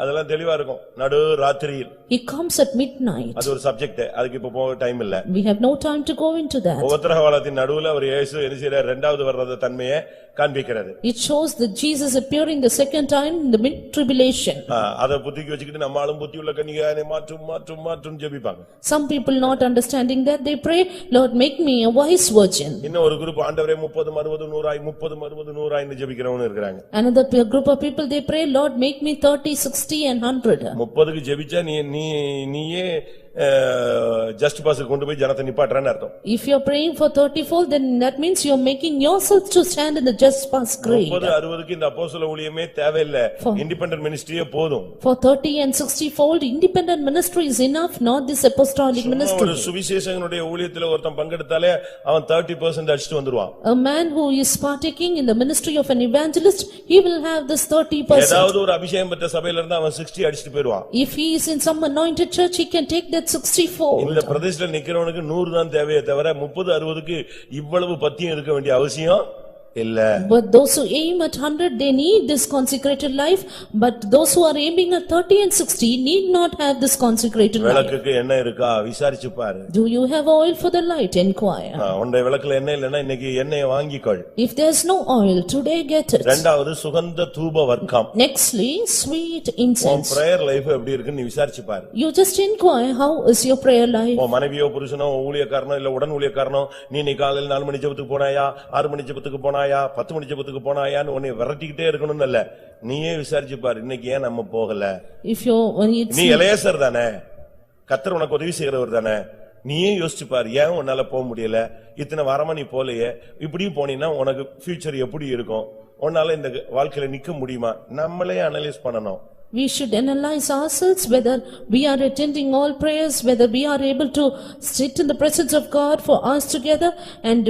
அதெல்லாம் தெளிவா இருக்கும். நடு ராத்திரியில். He comes at midnight. அது ஒரு சப்ஜெக்ட். அதுக்கு இப்ப போக டைம் இல்ல. We have no time to go into that. உபத்திரவகாலத்தின் நடுவுல அவர் இயேசு என்ன செய்யறார்? இரண்டாவது வர்றத தன்மையை காண்பிக்கிறது. It shows that Jesus appearing the second time in the mid tribulation. அத புத்திக்கு வச்சிட்டு நம்மாலும் புத்தியுள்ள கன்னிகையானே மாற்றும் ஜெபிப்பாங்க. Some people not understanding that they pray, Lord make me a wise virgin. இன்னும் ஒரு குரூப் ஆண்டவரே 30 60 100 ன்னு ஜெபிக்கிறவங்க இருக்காங்க. Another group of people they pray, Lord make me 30 60 and 100. 30க்கு ஜெபிச்சா நீயே ஜஸ்ட் பாஸ் கொண்டு போய் ஜனத்தை நிப்பாட்றன்னு அர்த்தம். If you are praying for 34 then that means you are making yourself to stand in the just pass grade. 30 60க்கு இந்த அப்போஸ்தல ஊழியமே தேவையில்லை. Independent மினிஸ்ட்ரியே போதும். For 30 and 60 fold independent ministry is enough, not this apostolic ministry. ஒரு சுவிசேஷகனுடைய ஊழியத்துல ஒருத்தன் பங்கெடுத்தாலே அவன் 30% அடிச்சிட்டு வந்துருவான். A man who is partaking in the ministry of an evangelist, he will have this 30%. ஏதாவது ஒரு அபிஷேகம் பெற்ற சபையில இருந்து அவன் 60 அடிச்சிட்டு போய்டுவான். If he is in some anointed church, he can take that 60 fold. இந்த பிரதேசத்துல நிக்கிறவனுக்கு 100 தான் தேவையே தவிர 30 60க்கு இவ்வளவு பத்தியம் இருக்க வேண்டிய அவசியம் இல்ல. But those who aim at 100 they need this consecrated life, but those who are aiming at 30 and 60 need not have this consecrated life. விளக்குக்கு எண்ணெய் இருக்கா விசாரிச்சு பாரு. Do you have oil for the light? Inquire. உன்னுடைய விளக்குல எண்ணெய் இல்லனா இன்னைக்கு எண்ணெயை வாங்கிக்கொள். If there's no oil today, get it. இரண்டாவது சுகந்த தூப வர்க்கம். Nextly sweet incense. prayer life எப்படி இருக்குன்னு விசாரிச்சு பாரு. You just inquire how is your prayer life. உன் மனைவியோ புருஷனோ ஊழியக்காரனோ இல்ல உடன் ஊழியக்காரனோ நீ காலையில 4 மணி ஜெபத்துக்கு போனாயா 6 மணி ஜெபத்துக்கு போனாயா 10 மணி ஜெபத்துக்கு போனாயான்னு உன்னை விரட்டிக்கிட்டே இருக்கணும்னு இல்ல. நீயே விசாரிச்சு பாரு இன்னைக்கு ஏன் நம்ம போகல. If you நீ எலேசர் தானே, கர்த்தர் உனக்கு உதவி செய்கிறவர் தானே, நீயே யோசிச்சு பாரு ஏன் உன்னால போக முடியல. இத்தனை வாரமா நீ போலையே, இப்படியும் போனீன்னா உனக்கு ஃபியூச்சர் எப்படி இருக்கும், உன்னால இந்த வாழ்க்கையில நிக்க முடியுமா? நம்மளே அனலைஸ் பண்ணணும். We should analyze ourselves whether we are attending all prayers, whether we are able to sit in the presence of God for us together, and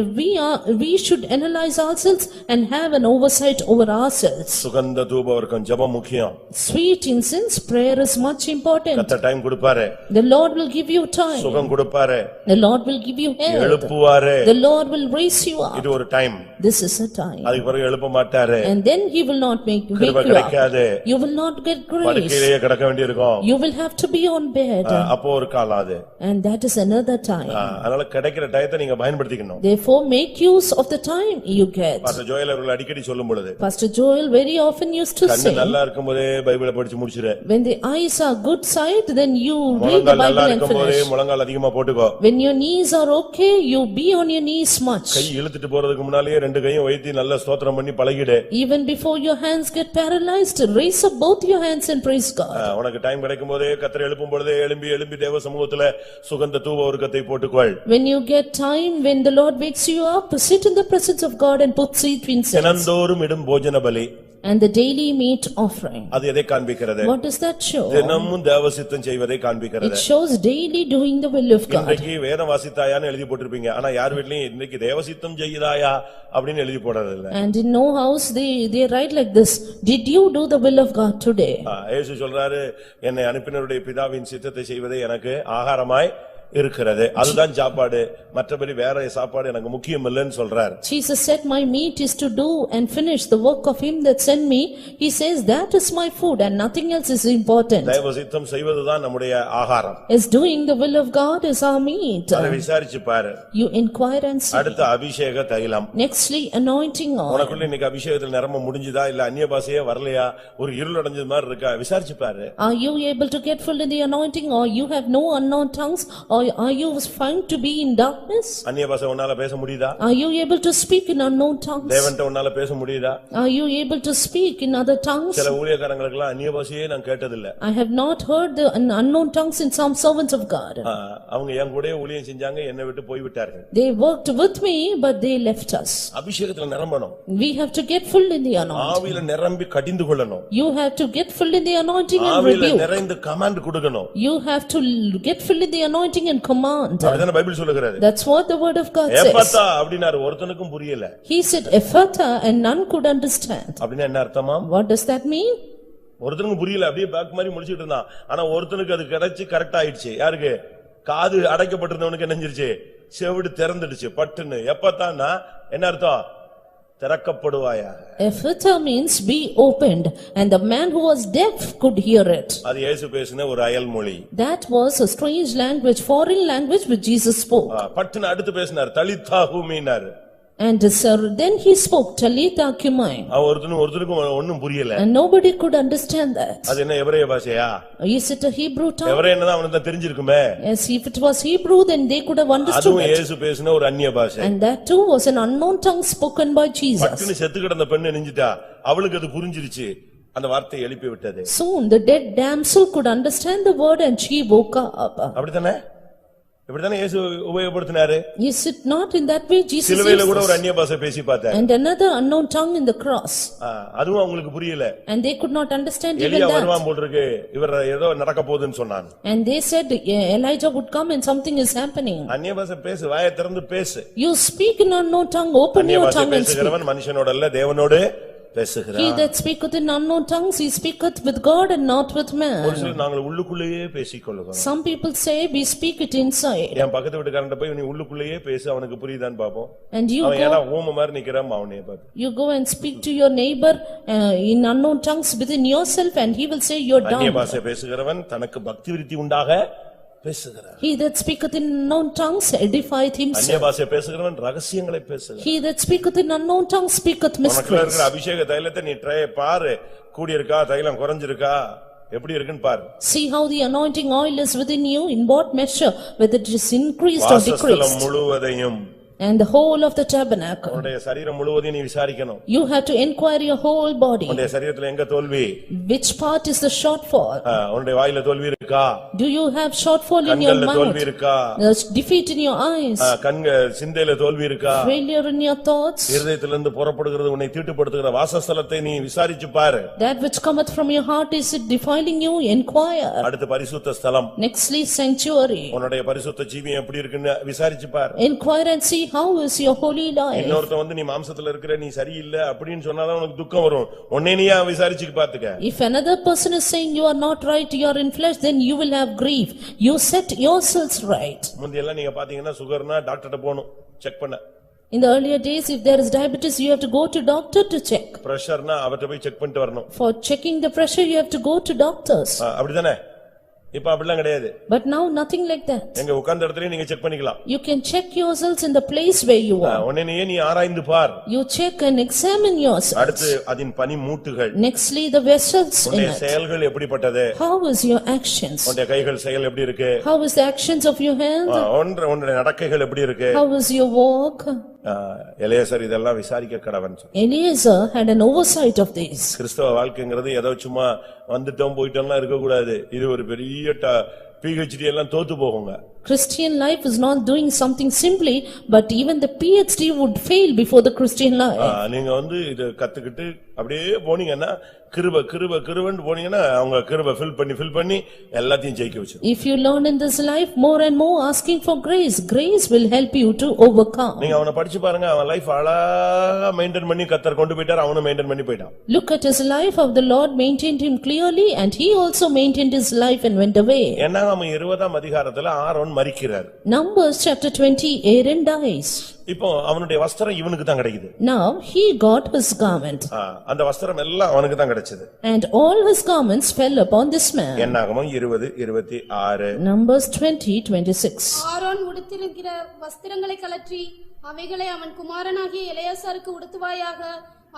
we should analyze ourselves and have an oversight over ourselves. சுகந்த தூப வர்க்கம் ஜெபம் முக்கியம். Sweet incense prayer is much important. கர்த்தர் time கொடுப்பாரு. The Lord will give you time. சுகம் கொடுப்பாரு. The Lord will give you health. எழுப்புவாரு. The Lord will raise you up. இது ஒரு time. This is a time. அதுக்கு பிறகு எழுப்ப மாட்டாரு. And then he will not wake you up. You will not get grace. படுக்கையிலேயே கிடக்க வேண்டியிருக்கும். You will have to be on bed. அப்போ ஒரு காலம் அது. And that is another time. அதனால கிடைக்கிற டயத்தை நீங்க பயன்படுத்திக்கணும். Therefore make use of the time you get. Pastor Joel அவர்கள் அடிக்கடி சொல்லும் பொழுது Pastor Joel very often used to say, கண்ணு நல்லா இருக்கும்போதே பைபிளை படிச்சு முடிச்சிரு. when the eyes are good sight, then you read the Bible and finish. முழங்கால் அதிகமா போட்டுக்கோ. When your knees are okay, you be on your knees much. கை இழுத்துட்டு போறதுக்கு முன்னாலே ரெண்டு கையும் வைத்து நல்ல ஸ்தோத்திரம் பண்ணி பழகிடு. Even before your hands get paralyzed, raise up both your hands and praise God. உனக்கு டைம் கிடைக்கும் போதே கர்த்தர் எழுப்பும் பொழுதே எழும்பி தேவ சமூகத்திலே சுகந்த தூப வர்க்கத்தை போட்டுக்கொள். When you get time, when the Lord wakes you up, sit in the presence of God and put sweet incense. தினந்தோறும் இடும் போஜன பலி. And the daily meat offering. அது எதை காண்பிக்கிறது? What does that show? தினமும் தேவ சித்தம் செய்வதை காண்பிக்கிறது. It shows daily doing the will of God. இன்னைக்கு வேதம் வாசித்தாயான்னு எழுதி போட்டிருப்பீங்க. ஆனா யார் வீட்லயும் இன்னைக்கு தேவ சித்தம் செய்தாயா அப்படினு எழுதி போடுறது இல்ல. And in no house they write like this, did you do the will of God today? இயேசு சொல்றாரு என்னை அனுப்பினவருடைய பிதாவின் சித்தத்தை செய்வதே எனக்கு ஆகாரமாய் இருக்கிறது. அதுதான் சாப்பாடு, மற்றபடி வேற சாப்பாடு எனக்கு முக்கியம் இல்லன்னு சொல்றார். Jesus said my meat is to do and finish the work of him that sent me. He says that is my food and nothing else is important. தேவ சித்தம் செய்வதுதான் நம்முடைய ஆகாரம். Is doing the will of God is our meat. அதை விசாரிச்சு பாரு. You inquire and see. அடுத்து அபிஷேக தைலம். Nextly anointing oil. உனக்குள்ள இன்னைக்கு அபிஷேகத்துல நிரம்ப முடிஞ்சதா இல்ல அந்நிய பாஷையே வரலையா, ஒரு இருள் அடைஞ்சது மாதிரி இருக்கா, விசாரிச்சு பாரு. Are you able to get full in the anointing, or you have no unknown tongues, or are you found to be in darkness? அந்நிய பாஷை உன்னால பேச முடியுதா? Are you able to speak in unknown tongues? தேவன்ட்ட உன்னால பேச முடியுதா? Are you able to speak in other tongues? சில ஊழியக்காரங்களுக்கு எல்லாம் அந்நிய பாஷையே நான் கேட்டதில்லை. I have not heard the unknown tongues in some servants of God. அவங்க என் கூடயே ஊழியம் செஞ்சாங்க, என்னை விட்டு போய் விட்டார்கள். They worked with me but they left us. அபிஷேகத்துல நிரம்பணும். We have to get full in the anointing. ஆவியில நிரம்பி கடிந்து கொள்ளணும். You have to get full in the anointing and ஆவியில rebuke. நிறைந்து கமாண்ட் கொடுக்கணும். You have to get full in the anointing and command. அதுதான் Bible சொல்லுகிறது. That's what the word of God says. எஃபத்தா அப்படினாரு, ஒருத்தனுக்கும் புரியல. He said Ephata and none could understand. அப்படினா என்ன அர்த்தமா? What does that mean? ஒருத்தனுக்கு புரியல, அப்படியே பேக் மாதிரி முடிச்சிட்டு இருந்தான். ஆனா ஒருத்தனுக்கு அது கிடைச்சு கரெக்ட் ஆயிடுச்சு. யாருக்கு? காது அடைக்கப்பட்டிருந்தவனுக்கு என்னஞ்சிருச்சு, செவிடு திறந்துடுச்சு பட்டுன்னு. எப்பத்தான்னா என்ன அர்த்தம்? திறக்கப்படுவாயாக. Ephphatha means be opened, and the man who was deaf could hear it. அது இயேசு பேசின ஒரு அயல்மொழி. That was a strange language, foreign language which Jesus spoke. பட்டுன்னு அடுத்து பேசினார், தலித்தா கூமினார். And sir, then he spoke, Talitha cumi. ஒருத்தனுக்கும் ஒண்ணும் புரியல. And nobody could understand that. அது என்ன எபிரேய பாஷையா? Is it a Hebrew tongue? எபிரேயன்னா அவனுக்கு தான் தெரிஞ்சிருக்குமே. Yes, if it was Hebrew, then they could have understood அதுவும் it. இயேசு பேசின ஒரு அந்நிய பாஷை. And that too was an unknown tongue spoken by Jesus. பட்டுன்னு செத்து கிடந்த பெண்ணு நெஞ்சிட்டா, அவளுக்கு அது புரிஞ்சிருச்சு, அந்த வார்த்தையை எழுப்பி விட்டது. Soon the dead damsel could understand the word and she woke up. அப்படிதானே? இப்படிதானே இயேசு உபயோகப்படுத்தினாரு. Is it not in that way Jesus used? சிலுவையில கூட ஒரு அந்நிய பாஷை பேசி பார்த்தார். And another unknown tongue in the cross. அதுவும் அவங்களுக்கு புரியல. And they could not understand even எலியா that. வருவான் போல இருக்கு, இவர் ஏதோ நடக்க போகுதுன்னு சொன்னான். And they said Elijah would come and something is happening. அந்நிய பாஷை பேசு, வாயை திறந்து பேசு. You speak in unknown tongue, open your tongue and speak. பேசுகிறவன் மனுஷனோட அல்ல, தேவனோடு பேசுகிறான். He that speaketh in unknown tongues, he speaketh with God and not with man. ஒரு சிலர் நாங்கள் உள்ளுக்குள்ளேயே பேசிக்கொள்ளுகிறோம். Some people say we speak it inside. என் பக்கத்து வீட்டுக்காரன்ட்ட போய் நீ உள்ளுக்குள்ளேயே பேசு, அவனுக்கு புரியுதான்னு பாப்போம். And you அவன் ஏனா ஊம மாதிரி நிக்கறான், அவனே பாத்து. You go and speak to your neighbor in unknown tongues within yourself and he will say you're dumb. அந்நிய பாஷை பேசுகிறவன் தனக்கு பக்தி விருத்தி உண்டாக பேசுகிறான். He that speaketh in unknown tongues edifieth அந்நிய himself. பாஷை பேசுகிறவன் ரகசியங்களை பேசுகிறான். He that speaketh in unknown tongues speaketh உனக்குள்ள mysteries. இருக்கிற அபிஷேக தைலத்தை நீ ட்ரை பாரு, கூடி இருக்கா, தைலம் குறைஞ்சிருக்கா, எப்படி இருக்குன்னு பாரு. See how the anointing oil is within you, in what measure, whether it is increased or வாசஸ்தலம் decreased. முழுவதையும் And the whole of the tabernacle. உன்னுடைய சரீரம் முழுவதையும் நீ விசாரிக்கணும். You have to inquire your whole body. உன்னுடைய சரீரத்துல எங்க தோல்வி? Which part is the shortfall? உன்னுடைய வாயில தோல்வி இருக்கா? Do you have shortfall in your கண்கள்ல தோல்வி mouth? இருக்கா? There's defeat in your eyes. சிந்தையில தோல்வி இருக்கா? Failure in your thoughts. இருதயத்திலிருந்து புறப்படுகிறது உன்னை தீட்டுப்படுத்துகிற வாசஸ்தலத்தை நீ விசாரிச்சு பாரு. That which cometh from your heart, is it defiling you? Inquire. அடுத்து பரிசுத்த ஸ்தலம். Nextly, sanctuary. உன்னுடைய பரிசுத்த ஜீவியம் எப்படி இருக்குன்னு விசாரிச்சு பாரு. Inquire and see how is your holy life. இன்னொருத்தன் வந்து நீ மாம்சத்துல இருக்கிற, நீ சரியில்லை அப்படின்னு சொன்னாதான் உனக்கு துக்கம் வரும். உன்னை நீயா விசாரிச்சு பாத்துக்க. If another person is saying you are not right, you are in flesh, then you will have grief. You set yourselves right. முந்தியெல்லாம் நீங்க பாத்தீங்கன்னா சுகர்னா டாக்டர்ட்ட போகணும் செக் பண்ண. In the earlier days, if there is diabetes, you have to go to doctor to check. பிரஷர்னா அவர்ட்ட போய் check பண்ணிட்டு வரணும். For checking the pressure, you have to go to doctors. அப்படிதானே? இப்ப அப்படிலாம் கிடையாது. But now nothing like that. எங்க உட்கார்ந்த இடத்துலயே நீங்க செக் பண்ணிக்கலாம். You can check yourselves in the place where you are. உன்னை நீ ஆராய்ந்து பார். You check and examine yourselves. அடுத்து அதின் பனி மூட்டுகள். Nextly, the vessels in உன்னுடைய it. செயல்கள் எப்படிப்பட்டது? How is your actions? உன்னுடைய கைகள் செயல் எப்படி இருக்கு? How is the actions of your hand? உன்னுடைய நடக்கைகள் எப்படி இருக்கு? How is your walk? Eleazar இதெல்லாம் விசாரிக்க கடவன். Eliezer had an oversight of this. கிறிஸ்தவ வாழ்க்கைங்கிறது ஏதோ சும்மா வந்துட்டோம் போயிட்டோம்லாம் இருக்க கூடாது. இது ஒரு பெரிய PhD எல்லாம் தோத்து போகுங்க. Christian life is not doing something simply, but even the PhD would fail before the Christian life. நீங்க வந்து இது கத்துக்கிட்டு அப்படியே போனீங்கன்னா கிருபன்னு போனீங்கன்னா அவங்க கிருபை ஃபில் பண்ணி எல்லாத்தையும் ஜெயிக்க வச்சு. If you learn in this life more and more asking for grace, grace will help you to overcome. நீங்க அவனை படிச்சு பாருங்க, அவன் லைஃப் அழகா மெயின்டைன் பண்ணி கர்த்தர் கொண்டு போயிட்டார், அவனும் மெயின்டைன் பண்ணி போயிட்டான். Look at his life, of the Lord maintained him clearly, and he also maintained his life and went away. என்னாகமம் 20ஆம் அதிகாரத்துல Aaron மரிக்கிறார். Numbers chapter 20, Aaron dies. இப்போ அவனுடைய வஸ்திரம் இவனுக்கு தான் கிடைக்குது. Now he got his garment. அந்த வஸ்திரம் எல்லாம் அவனுக்கு தான் கிடைச்சது. And all his garments fell upon this man. என்னாகமம் 20:26. Numbers 20:26. ஆரோன் உடுத்திருக்கிற வஸ்திரங்களை கழற்றி அவைகளை அவன் குமாரனாகிய எலெயாசாருக்கு உடுத்துவாயாக.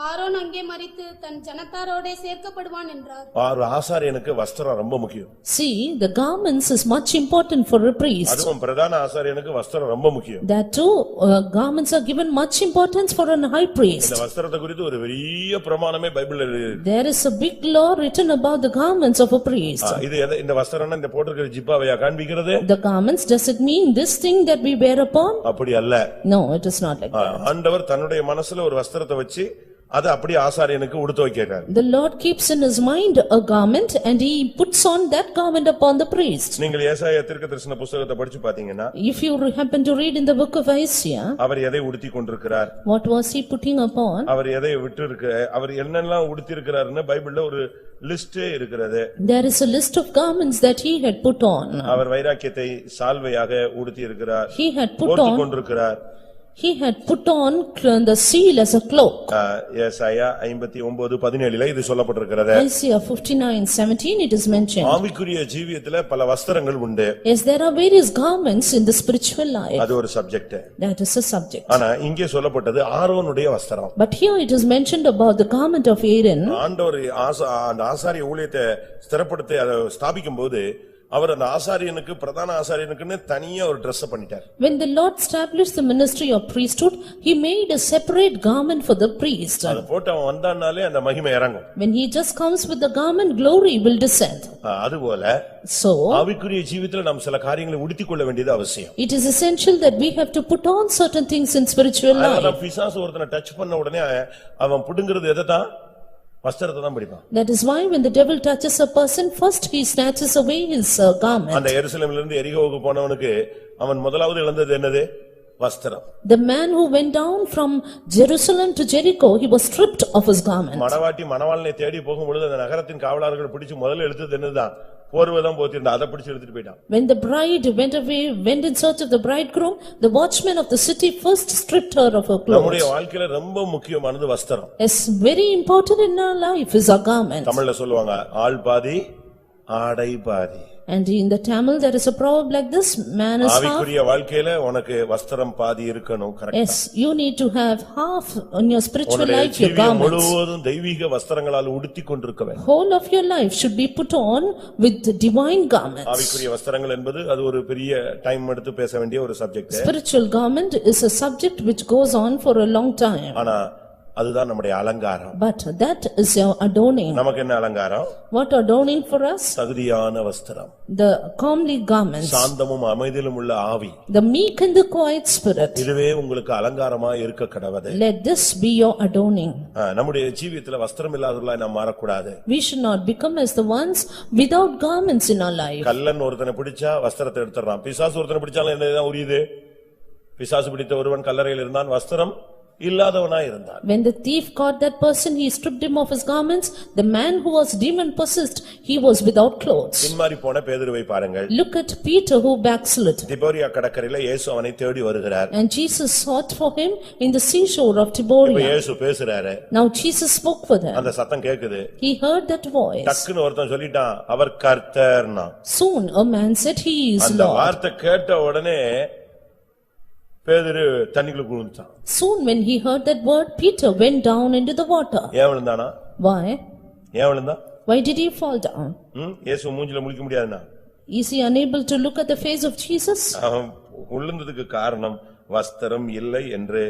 ஆரோன் அங்கே மரித்து தன் ஜனத்தாரோடே சேர்க்கப்படுவான் என்றார். ஒரு ஆசாரியனுக்கு வஸ்திரம் ரொம்ப முக்கியம். See, the garments is much important for a priest. அதுவும் பிரதான ஆசாரியனுக்கு வஸ்திரம் ரொம்ப முக்கியம். That too, garments are given much importance for a high priest. இந்த வஸ்திரத்தை குறித்து ஒரு பெரிய பிரமாணமே பைபிள்ல இருக்கு. There is a big law written about the garments of a priest. இது இந்த வஸ்திரம்னா இந்த போட்டிருக்கிற ஜிப்பாவையா காண்பிக்கிறது? The garments, does it mean this thing that we wear upon? அப்படி அல்ல. No, it is not like that. ஆண்டவர் தன்னுடைய மனசுல ஒரு வஸ்திரத்தை வச்சு அது அப்படியே ஆசாரியனுக்கு உடுத்த வைக்கிறார். The Lord keeps in his mind a garment and he puts on that garment upon the priest. நீங்கள் ஏசாயா தீர்க்கதரிசன புத்தகத்தை படிச்சு பாத்தீங்கன்னா, If you happen to read in the book of Isaiah, அவர் எதை உடுத்தி கொண்டிருக்கிறார்? what was he putting upon? அவர் எதை விட்டு இருக்கு? அவர் என்னெல்லாம் உடுத்தி இருக்கிறார்னு பைபிள்ல ஒரு லிஸ்டே இருக்கிறது. There is a list of garments that he had put on. அவர் வைராக்கியத்தை சால்வையாக உடுத்தி இருக்கிறார். He had put on கொண்டிருக்கிறார். He had put on the seal as a cloak. ஏசாயா 59:17 இது சொல்லப்பட்டிருக்கிறது. Isaiah 59:17 it is mentioned. ஆவிக்குரிய ஜீவியத்திலே பல வஸ்திரங்கள் உண்டு. Yes, there are various garments in the spiritual life. அது ஒரு subject. That is a subject. ஆனா இங்கே சொல்லப்பட்டது ஆரோனுடைய வஸ்திரம். But here it is mentioned about the garment of Aaron. ஆண்டவர் அந்த ஆசாரிய ஊழியத்தை ஸ்திரப்படுத்தி அதை ஸ்தாபிக்கும்போது அவர் அந்த ஆசாரியனுக்கு பிரதான ஆசாரியனுக்குன்னு தனியா ஒரு Dress பண்ணிட்டார். When the Lord established the ministry of priesthood, he made a separate garment for the priest. அது போட்டு அவன் வந்தானாலே அந்த மகிமை இறங்கும். When he just comes with the garment, glory will descend. அதுபோல So ஆவிக்குரிய ஜீவிதத்துல நாம் சில காரியங்களை உடுத்திக்கொள்ள வேண்டியது அவசியம். it is essential that we have to put on certain things in spiritual life. அதனால பிசாசு ஒருத்தனை டச் பண்ண உடனே அவன் புடுங்கிறது எதைதான்? வஸ்திரத்தை தான் பிடிப்பான். That is why when the devil touches a person, first he snatches away his garment. அந்த எருசலேமிலிருந்து இருந்து எரிகோவுக்கு போனவனுக்கு அவன் முதலாவது இழந்தது என்னது? வஸ்திரம். The man who went down from Jerusalem to Jericho, he was stripped of his garment. மணவாட்டி மணவாளனை தேடி போகும்பொழுது அந்த நகரத்தின் காவலாளர்கள் பிடிச்சு முதல்ல எடுத்தது என்னதான்? போர்வைதான் போத்திருந்தா அதை பிடிச்சு எடுத்துட்டு போயிட்டான். When the bride went in search of the bridegroom, the watchman of the city first stripped her of her clothes. நம்முடைய வாழ்க்கையில ரொம்ப முக்கியமானது வஸ்திரம். Yes, very important in our life is our garment. தமிழ்ல சொல்லுவாங்க ஆள் பாதி ஆடை பாதி. And in the Tamil there is a proverb like this, man is half. ஆவிக்குரிய வாழ்க்கையில உனக்கு வஸ்திரம் பாதி இருக்கணும். Correct. Yes, you need to have half in your spiritual life, your garments. முழுவதும் தெய்வீக வஸ்திரங்களால் உடுத்திக் கொண்டிருக்க வேண்டும். Whole of your life should be put on with the divine garments. ஆவிக்குரிய வஸ்திரங்கள் என்பது அது ஒரு பெரிய டைம் எடுத்து பேச வேண்டிய ஒரு subject. Spiritual garment is a subject which goes on for a long time. ஆனா அதுதான் நம்முடைய அலங்காரம். But that is your adorning. நமக்கு என்ன அலங்காரம்? What adorning for us? தகுதியான வஸ்திரம். The comely garments. சாந்தமும் அமைதியிலும் உள்ள ஆவி. The meek and the quiet spirit. இதுவே உங்களுக்கு அலங்காரமா இருக்க கடவுது. Let this be your adorning. நம்முடைய ஜீவியத்துல வஸ்திரம் இல்லாதவர்களாய் நாம் மாறக்கூடாது. We should not become as the ones without garments in our life. கள்ளன் ஒருத்தனை பிடிச்சா வஸ்திரத்தை எடுத்துறான். பிசாசு ஒருத்தனை பிடிச்சாலும் என்னதான் உரியுது? பிசாசு பிடித்த ஒருவன் கல்லறையில் இருந்தான், வஸ்திரம் இல்லாதவனாய் இருந்தான். When the thief caught that person, he stripped him of his garments. The man who was demon possessed, he was without clothes. பின்மாறி போன பேதுருவை பாருங்கள். Look at Peter who backslid. திபேரியா கடற்கரையில இயேசு அவனை தேடி வருகிறார். And Jesus sought for him in the seashore of Tiberia. இயேசு பேசுறாரு. Now Jesus spoke for them. அந்த சத்தம் கேக்குது. He heard that voice. டக்குன்னு ஒருத்தன் சொல்லிட்டான், அவர் கர்த்தர்னா. Soon a man said, he is அந்த Lord. வார்த்தை கேட்ட உடனே பேதுரு தண்ணிக்குள்ள விழுந்தான். Soon when he heard that word, Peter went down into the water. ஏன் விழுந்தானா? Why? ஏன் விழுந்தா? Why did he fall down? இயேசு மூஞ்சில முழிக்க முடியாதுனா? Is he unable to look at the face of Jesus? விழுந்ததுக்கு காரணம் வஸ்திரம் இல்லை என்று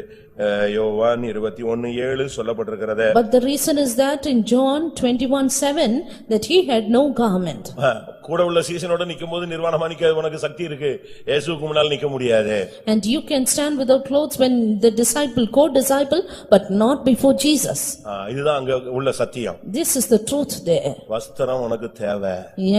யோவான் 21:7 சொல்லப்பட்டிருக்கிறது. But the reason is that in John 21:7 that he had no garment. கூட உள்ள சீசனோட நிக்கும்போது நிர்வாணமா நிக்க உனக்கு சக்தி இருக்கு. இயேசுவுக்கு முன்னால் நிக்க முடியாது. And you can stand without clothes when the disciple co-disciple but not before Jesus. இதுதான் அங்க உள்ள சத்தியம். This is the truth there. வஸ்திரம் உனக்கு தேவை.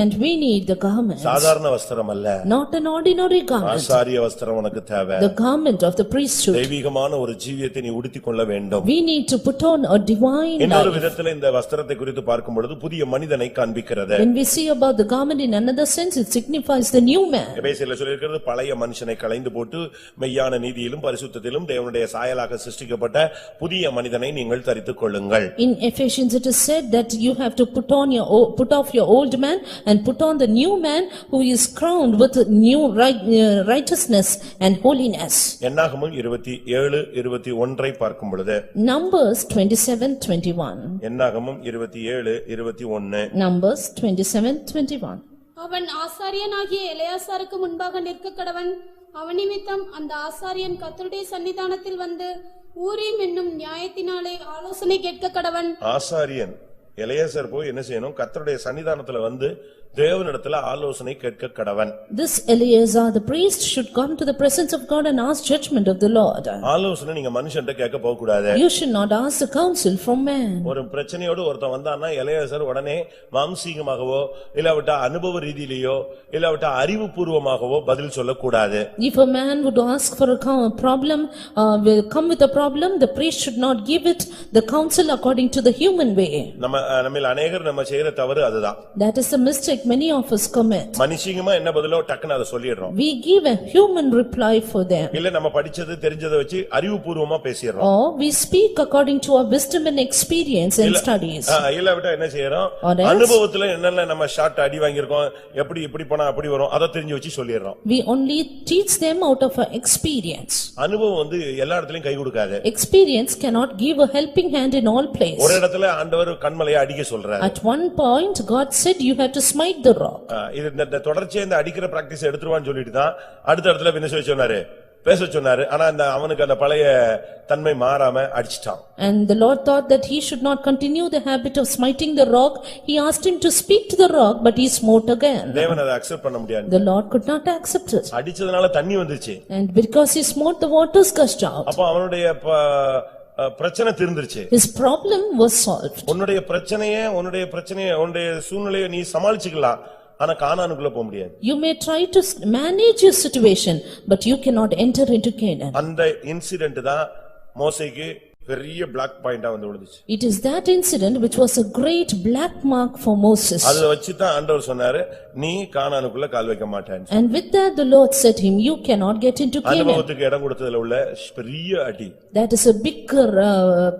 And we need the garment. சாதாரண வஸ்திரம் அல்ல. Not an ordinary garment. ஆசாரிய வஸ்திரம் உனக்கு தேவை. The garment of the priesthood. தெய்வீகமான ஒரு ஜீவியத்தை நீ உடுத்திக் கொள்ள வேண்டும். We need to put on a divine life. இன்னொரு விதத்துல இந்த வஸ்திரத்தை குறித்து பார்க்கும் பொழுது புதிய மனிதனை காண்பிக்கிறது. When we see about the garment in another sense, it signifies the new man. எபேசியர்ல சொல்லியிருக்கிறது பழைய மனுஷனை களைந்து போட்டு மெய்யான நீதியிலும் பரிசுத்தத்திலும் தேவனுடைய சாயலாக சிருஷ்டிக்கப்பட்ட புதிய மனிதனை நீங்கள் தரித்துக் கொள்ளுங்கள். In Ephesians it is said that you have to put off your old man and put on the new man who is crowned with new righteousness and holiness. என்னாகமம் 27:21 பார்க்கும் பொழுது Numbers 27:21. என்னாகமம் 27:21. Numbers 27:21. அவன் ஆசாரியனாகிய எலெயாசாருக்கு முன்பாக நிற்க கடவன். அவன் நிமித்தம் அந்த ஆசாரியன் கர்த்தருடைய சன்னிதானத்தில் வந்து ஊரீம் என்னும் நியாயத்தினாலே ஆலோசனை கேட்க கடவன். ஆசாரியன் எலெயாசார் போய் என்ன செய்யணும்? கர்த்தருடைய சன்னிதானத்துல வந்து தேவனிடத்துல ஆலோசனை கேட்க கடவன். This Eleazar the priest should come to the presence of God and ask judgment of the Lord. ஆலோசனை நீங்க மனுஷன்ட்ட கேட்க போக கூடாது. You should not ask the counsel from man. ஒரு பிரச்சனையோடு ஒருத்தன் வந்தான்னா எலெயாசார் உடனே மாம்சீகமாகவோ இல்லாவிட்டா அனுபவ ரீதியிலேயோ இல்லாவிட்டா அறிவுபூர்வமாகவோ பதில் சொல்லக்கூடாது. If a man would ask for a problem, will come with a problem, the priest should not give it the counsel according to the human way. நம்ம நம்மில் அநேகர் நம்ம செய்யற தவறு அதுதான். That is the mistake many of us commit. மனுஷிகமா என்ன பதிலோ டக்குன்னு அதை சொல்லிடுறோம். We give a human reply for them. இல்ல நம்ம படிச்சது தெரிஞ்சதை வச்சு அறிவுபூர்வமா பேசிடுறோம். Or we speak according to our wisdom and experience and studies. இல்ல விட்டா என்ன செய்யறோம்? அனுபவத்துல என்னென்ன நம்ம ஷார்ட் அடி வாங்கியிருக்கோம், எப்படி இப்படி போனா அப்படி வரும், அதை தெரிஞ்சு வச்சு சொல்லிடுறோம். We only teach them out of our experience. அனுபவம் வந்து எல்லா இடத்துலயும் கை கொடுக்காது. Experience cannot give a helping hand in all places. ஒரு இடத்துல ஆண்டவர் கண்மலையை அடிக்க சொல்றாரு. At one point God said you have to smite the rock. இது இந்த தொடர்ச்சியா இந்த அடிக்கிற பிராக்டிஸ் எடுத்துருவான்னு சொல்லிட்டு தான் அடுத்த இடத்துல என்ன சொல்லி சொன்னாரு, பேச சொன்னாரு. ஆனா அந்த அவனுக்கு அந்த பழைய தன்மை மாறாம அடிச்சிட்டான். And the Lord thought that he should not continue the habit of smiting the rock. He asked him to speak to the rock, but he smote again. தேவன் அதை அக்செப்ட் பண்ண முடியாது. The Lord could not accept it. அடிச்சதனால தண்ணி வந்துச்சு. And because he smote, the waters gushed out. அப்ப அவனுடைய பிரச்சனை தீர்ந்துருச்சு. His problem was solved. உன்னுடைய பிரச்சனையை உன்னுடைய சூழ்நிலையை நீ சமாளிச்சுக்கலாம், ஆனா கானானுக்குள்ள போக முடியாது. You may try to manage your situation, but you cannot enter into Canaan. அந்த இன்சிடென்ட் தான் மோசேக்கு பெரிய பிளாக் பாயிண்டா வந்து விழுந்துச்சு. It is that incident which was a great black mark for Moses. அத வச்சு தான் ஆண்டவர் சொன்னாரு, நீ கானானுக்குள்ள கால் வைக்க மாட்டேன்னு. And with that the Lord said him, you cannot get into Canaan. அனுபவத்துக்கு இடம் கொடுத்ததுல உள்ள பெரிய அடி. That is a big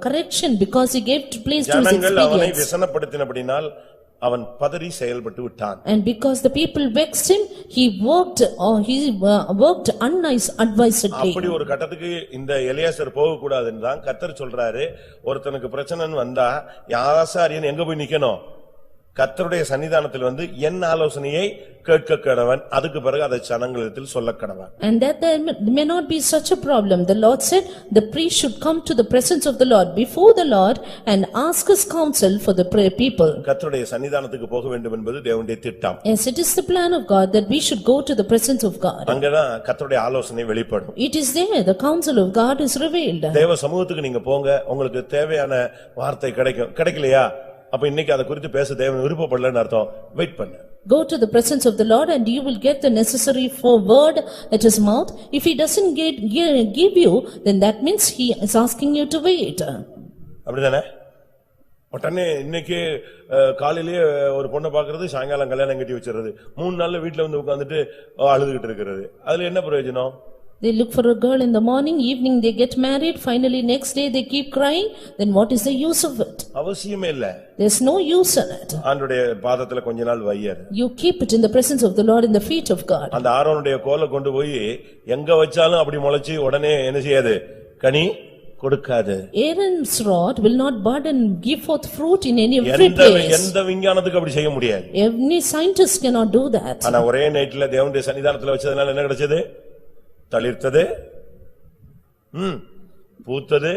correction because he gave place to his ஜனங்கள் அவனை experience. விசனப்படுத்தினபடினால் அவன் பதறி செயல்பட்டு விட்டான். And because the people vexed him, he worked unadvisedly. அப்படி ஒரு கட்டத்துக்கு இந்த எலியாசர் போக கூடாதுன்னு தான் கர்த்தர் சொல்றாரு, ஒருத்தனுக்கு பிரச்சனைன்னு வந்தா ஆசாரியன் எங்க போய் நிக்கணும்? கர்த்தருடைய சன்னிதானத்தில் வந்து என் ஆலோசனையை கேட்க கடவன், அதுக்கு பிறகு அதை ஜனங்களிடத்தில் சொல்ல கடவன். And that there may not be such a problem. The Lord said the priest should come to the presence of the Lord before the Lord and ask his counsel for the people. கர்த்தருடைய சன்னிதானத்துக்கு போக வேண்டும் என்பது தேவனுடைய திட்டம். Yes, it is the plan of God that we should go to the presence of God. அங்கதான் கர்த்தருடைய ஆலோசனை வெளிப்படும். It is there the counsel of God is revealed. தேவ சமூகத்துக்கு நீங்க போங்க, உங்களுக்கு தேவையான வார்த்தை கிடைக்கும். கிடைக்கலையா? அப்ப இன்னைக்கு அதை குறித்து பேச தேவன் விருப்பப்படலன்னு அர்த்தம். வெயிட் பண்ணு. Go to the presence of the Lord and you will get the necessary word at his mouth. If he doesn't give you, then that means he is asking you to wait. அப்படிதானே? உடனே இன்னைக்கு காலையிலேயே ஒரு பொண்ணை பாக்குறது, சாயங்காலம் கல்யாணம் கட்டி வச்சிருது, 3 நாள்ல வீட்டுல வந்து உட்கார்ந்துட்டு அழுதுகிட்டு இருக்கிறது. அதுல என்ன பிரயோஜனம்? They look for a girl in the morning, evening they get married, finally next day they keep crying, then what is the use of it? அவசியமே இல்ல. There's no use in it. ஆண்டவருடைய பாதத்துல கொஞ்ச நாள் wire. You keep it in the presence of the Lord, in the feet of God. அந்த ஆரோனுடைய கோலை கொண்டு போய் எங்க வச்சாலும் அப்படி முளைச்சு உடனே என்ன செய்யாது? கனி கொடுக்காது. Aaron's rod will not bud and give forth fruit in any place. எந்த விஞ்ஞானத்துக்கு அப்படி செய்ய முடியாது. Any scientist cannot do that. ஆனா ஒரே நைட்ல தேவனுடைய சன்னிதானத்துல வச்சதனால என்ன கிடைச்சது? தளிர்த்தது, பூத்தது,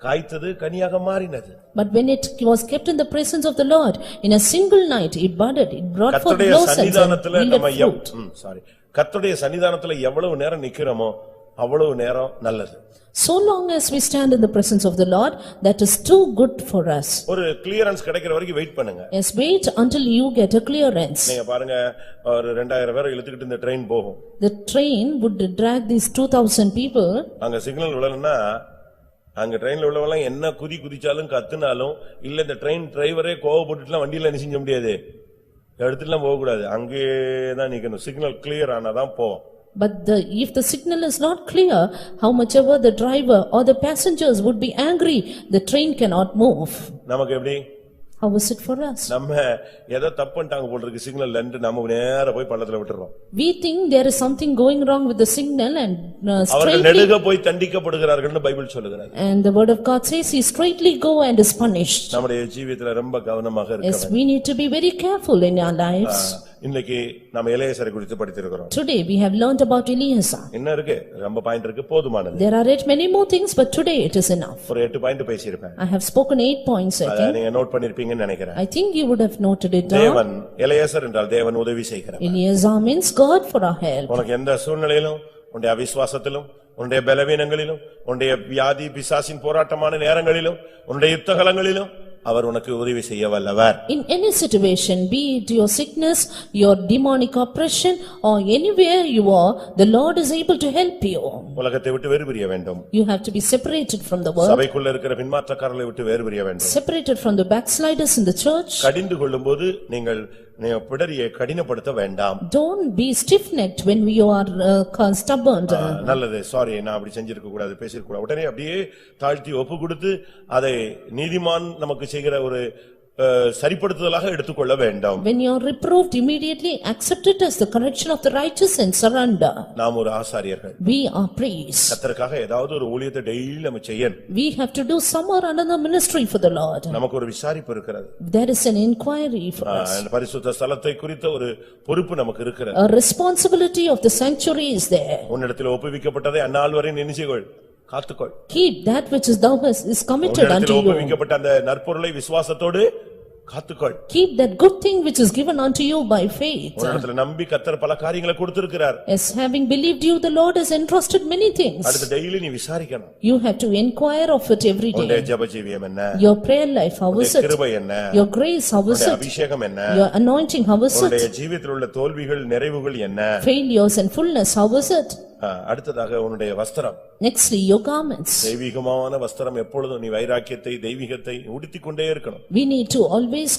காய்த்தது, கனியாக மாறினது. But when it was kept in the presence of the Lord, in a single night it budded, it brought forth blossoms and yielded fruit. கர்த்தருடைய சன்னிதானத்துல எவ்வளவு நேரம் நிக்கிறோமோ அவ்வளவு நேரம் நல்லது. So long as we stand in the presence of the Lord, that is too good for us. ஒரு clearance கிடைக்கிற வரைக்கும் wait பண்ணுங்க. Yes, wait until you get a clearance. நீங்க பாருங்க, ஒரு 2000 பேரை இழுத்துக்கிட்டு இந்த ட்ரெயின் போகும். The train would drag these 2000 people. அங்க சிக்னல் விழலன்னா அங்க ட்ரெயின்ல உள்ளவங்க என்ன குதிச்சாலும் கத்துனாலும் இல்ல, இந்த ட்ரெயின் டிரைவரே கோவப்பட்டுட்டுலாம் வண்டியில என்ன செஞ்ச முடியாது, எடுத்துட்டுலாம் போக கூடாது, அங்கேயே தான் நிக்கணும். சிக்னல் கிளியர் ஆனாதான் போவோம். But if the signal is not clear, how much ever the driver or the passengers would be angry, the train cannot move. நமக்கு எப்படி? How is it for us? நம்ம ஏதோ தப்பு பண்ணிட்டாங்க போல இருக்கு சிக்னல் லெண்ட், நம்ம நேரா போய் பள்ளத்துல விட்டுறோம். We think there is something going wrong with the signal and அவர்கள் நெடுக போய் தண்டிக்கப்படுகிறார்கள்னு பைபிள் சொல்லுகிறது. And the word of God says he straightly go and is punished. நம்முடைய ஜீவிதத்துல ரொம்ப கவனமாக இருக்க வேண்டும். Yes, we need to be very careful in our lives. இன்னைக்கு நாம எலியாசரை குறித்து படித்திருக்கிறோம். Today we have learned about Eliezer. என்ன இருக்கு? ரொம்ப பாயிண்ட் இருக்கு, போதுமானது. There are yet many more things, but today it is enough. ஒரு 8 பாயிண்ட் பேசியிருப்பேன். I have spoken 8 points, I think. நீங்க நோட் பண்ணிருப்பீங்கன்னு நினைக்கிறேன். I think you would have noted it down. தேவன், எலியாசர் என்றால் தேவன் உதவி செய்கிறார். Eliezer means God for our help. உனக்கு எந்த சூழ்நிலையிலும், உன்னுடைய அவிசுவாசத்திலும், உன்னுடைய பலவீனங்களிலும், உன்னுடைய வியாதி பிசாசின் போராட்டமான நேரங்களிலும், உன்னுடைய யுத்தகலங்களிலும் அவர் உனக்கு உதவி செய்ய வல்லவர். In any situation, be it your sickness, your demonic oppression or anywhere you are, the Lord is able to help you. உலகத்தை விட்டு வேறு பிரிய வேண்டும். You have to be separated from the world, சபைக்குள்ள இருக்கிற பின்மாற்றக்காரர்களை விட்டு வேறு பிரிய வேண்டும். separated from the backsliders in the church. கடிந்து கொள்ளும்போது நீங்கள் பிடரியை கடினப்படுத்த வேண்டாம். Don't be stiff-necked when you are stubborn. நல்லது, சாரி, நான் அப்படி செஞ்சிருக்க கூடாது, பேசிருக்க கூடாது. உடனே அப்படியே தாழ்த்தி ஒப்பு கொடுத்து அதை நீதிமான் நமக்கு செய்கிற ஒரு சரிப்படுத்துதலாக எடுத்துக்கொள்ள வேண்டாம். When you are reproved, immediately accept it as the correction of the righteous and surrender. நாம் ஒரு ஆசாரியர்கள். We are priests. கர்த்தருக்காக ஏதாவது ஒரு ஊழியத்தை டெய்லி நம்ம செய்யணும். We have to do some or another ministry for the Lord. நமக்கு ஒரு விசாரிப்பு இருக்கிறது. There is an inquiry for us. பரிசுத்த ஸ்தலத்தை குறித்த ஒரு பொறுப்பு நமக்கு இருக்கிறது. A responsibility of the sanctuary is there. உன்னிடத்தில் ஒப்புவிக்கப்பட்டதை அந்நாள் வரை நினைச்சுக்கொள், காத்துக்கொள். Keep that which is thou is committed unto you. ஒப்புவிக்கப்பட்ட அந்த நற்பொருளை விசுவாசத்தோடு காத்துக்கொள். Keep that good thing which is given unto you by faith. உன்னிடத்தில் நம்பி கர்த்தர் பல காரியங்களை கொடுத்திருக்கிறார். As having believed you, the Lord has entrusted many things. அடுத்து டெய்லி நீ விசாரிக்கணும். You have to inquire of it every உன்னுடைய day. ஜெப ஜீவியம் என்ன? Your prayer life, how is it? கிருபை என்ன? Your grace, how is உன்னுடைய it? அபிஷேகம் என்ன? Your anointing, how is உன்னுடைய it? ஜீவியத்தில் உள்ள தோல்விகள் நிறைவுகள் என்ன? Failures and fullness, how is it? அடுத்ததாக உன்னுடைய வஸ்திரம். Nextly, your garments. தெய்வீகமான வஸ்திரம் எப்பொழுதும் நீ வைராக்கியத்தை தெய்வீகத்தை உடுத்திக்கொண்டே இருக்கணும். We need to always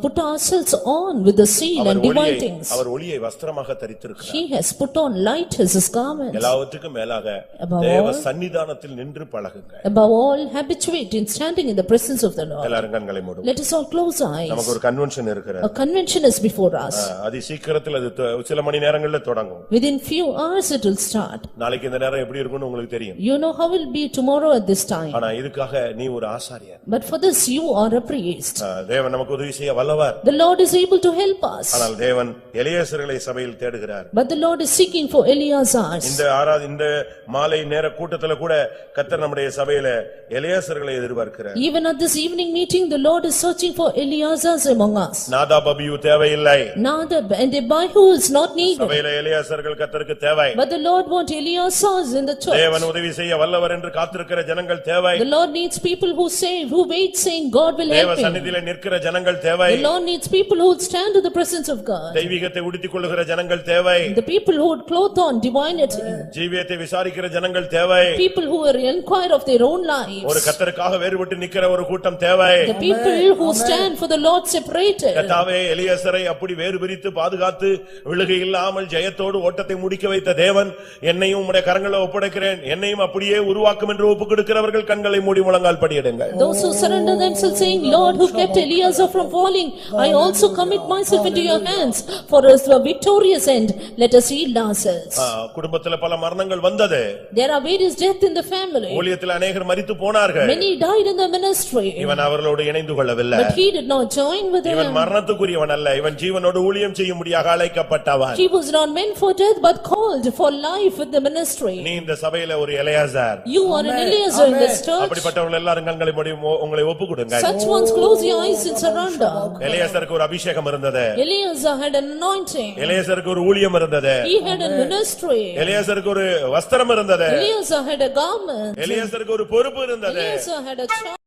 put ourselves on with the seal and divine things. அவர் ஒளியை வஸ்திரமாக தரித்திருக்கிறார். He has put on light as his garments. எல்லாவற்றுக்கும் மேலாக Above தேவ all- சன்னிதானத்தில் நின்று பழகுங்க. Above all, habituate in standing in the presence of the Lord. எல்லாரும் கண்களை மூடுங்க. Let us all close our eyes. நமக்கு ஒரு கன்வென்ஷன் இருக்கிறது. A convention is before us. அதி சீக்கிரத்தில் அது சில மணி நேரங்கள்ல தொடங்கும். Within few hours it will start. நாளைக்கு இந்த நேரம் எப்படி இருக்கும்னு உங்களுக்கு தெரியும். You know how it will be tomorrow at this time. ஆனா இதுக்காக நீ ஒரு ஆசாரியர். But for this you are a priest. தேவன் நமக்கு உதவி செய்ய வல்லவர். The Lord is able to help us. ஆனால் தேவன் எலியாசர்களை சபையில் தேடுகிறார். But the Lord is seeking for Eleazars. இந்த மாலை நேர கூட்டத்துல கூட கர்த்தர் நம்முடைய சபையில எலியாசர்களை எதிர்பார்க்கிறார். Even at this evening meeting, the Lord is searching for Eleazars among us. Nadab Abihu தேவையில்லை. Nadab and Abihu is not needed. சபையில எலியாசர்கள் கர்த்தருக்கு தேவை. But the Lord wants Eleazars in the church. தேவன் உதவி செய்ய வல்லவர் என்று காத்திருக்கிற ஜனங்கள் தேவை. The Lord needs people who save, who wait saying God will தேவ help him. சந்நிதியிலே நிற்கிற ஜனங்கள் தேவை. The Lord needs people who would stand in the presence of God. தெய்வீகத்தை உடுத்திக் கொள்ளுகிற ஜனங்கள் தேவை. The people who would clothe on divinity. ஜீவியத்தை விசாரிக்கிற ஜனங்கள் தேவை. People who will inquire of their own lives. ஒரு கர்த்தருக்காக வேறுபட்டு நிக்கிற ஒரு கூட்டம் தேவை. The people who stand for the Lord separated. கர்த்தாவே எலியாசரை அப்படி வேறு பிரித்து பாதுகாத்து விழுகை இல்லாமல் ஜெயத்தோடு ஓட்டத்தை முடிக்க வைத்த தேவன் என்னையும் உம்முடைய கரங்களில் ஒப்படைக்கிறேன், என்னையும் அப்படியே உருவாக்கும் என்று ஒப்புக்கொடுக்கிறவர்கள் கண்களை மூடி முழங்கால் படியிடுங்கள். Those who surrender themselves saying, Lord, who kept Eleazar from falling, I also commit myself into your hands for a victorious end. Let us yield ourselves. குடும்பத்தில் பல மரணங்கள் வந்தது. There are various deaths in the family. ஊழியத்தில் அநேகர் மரித்து போனார்கள். Many died in the ministry. இவன் அவர்களோடு இணைந்து கொள்ளவில்லை. But he did not join with இவன் them. மரணத்துக்குரியவன் அல்ல, இவன் ஜீவனோடு ஊழியம் செய்யும்படியாக அழைக்கப்பட்டவன். He was not meant for death but called for life with the ministry. நீ இந்த சபையில ஒரு Eleazar. You are an Eleazar in this church. அப்படிப்பட்டவர்கள் எல்லாரும் கண்களை மூடி உங்களை ஒப்புக்கொடுங்க. Such ones close your eyes and surrender. எலியாசாருக்கு ஒரு அபிஷேகம் இருந்தது. Eleazar had an anointing. எலியாசாருக்கு ஒரு ஊழியம் இருந்தது. He had a ministry. எலியாசாருக்கு ஒரு வஸ்திரம் இருந்தது. Eleazar had a garment. எலியாசாருக்கு ஒரு பொறுப்பு இருந்தது. Eleazar had a charge.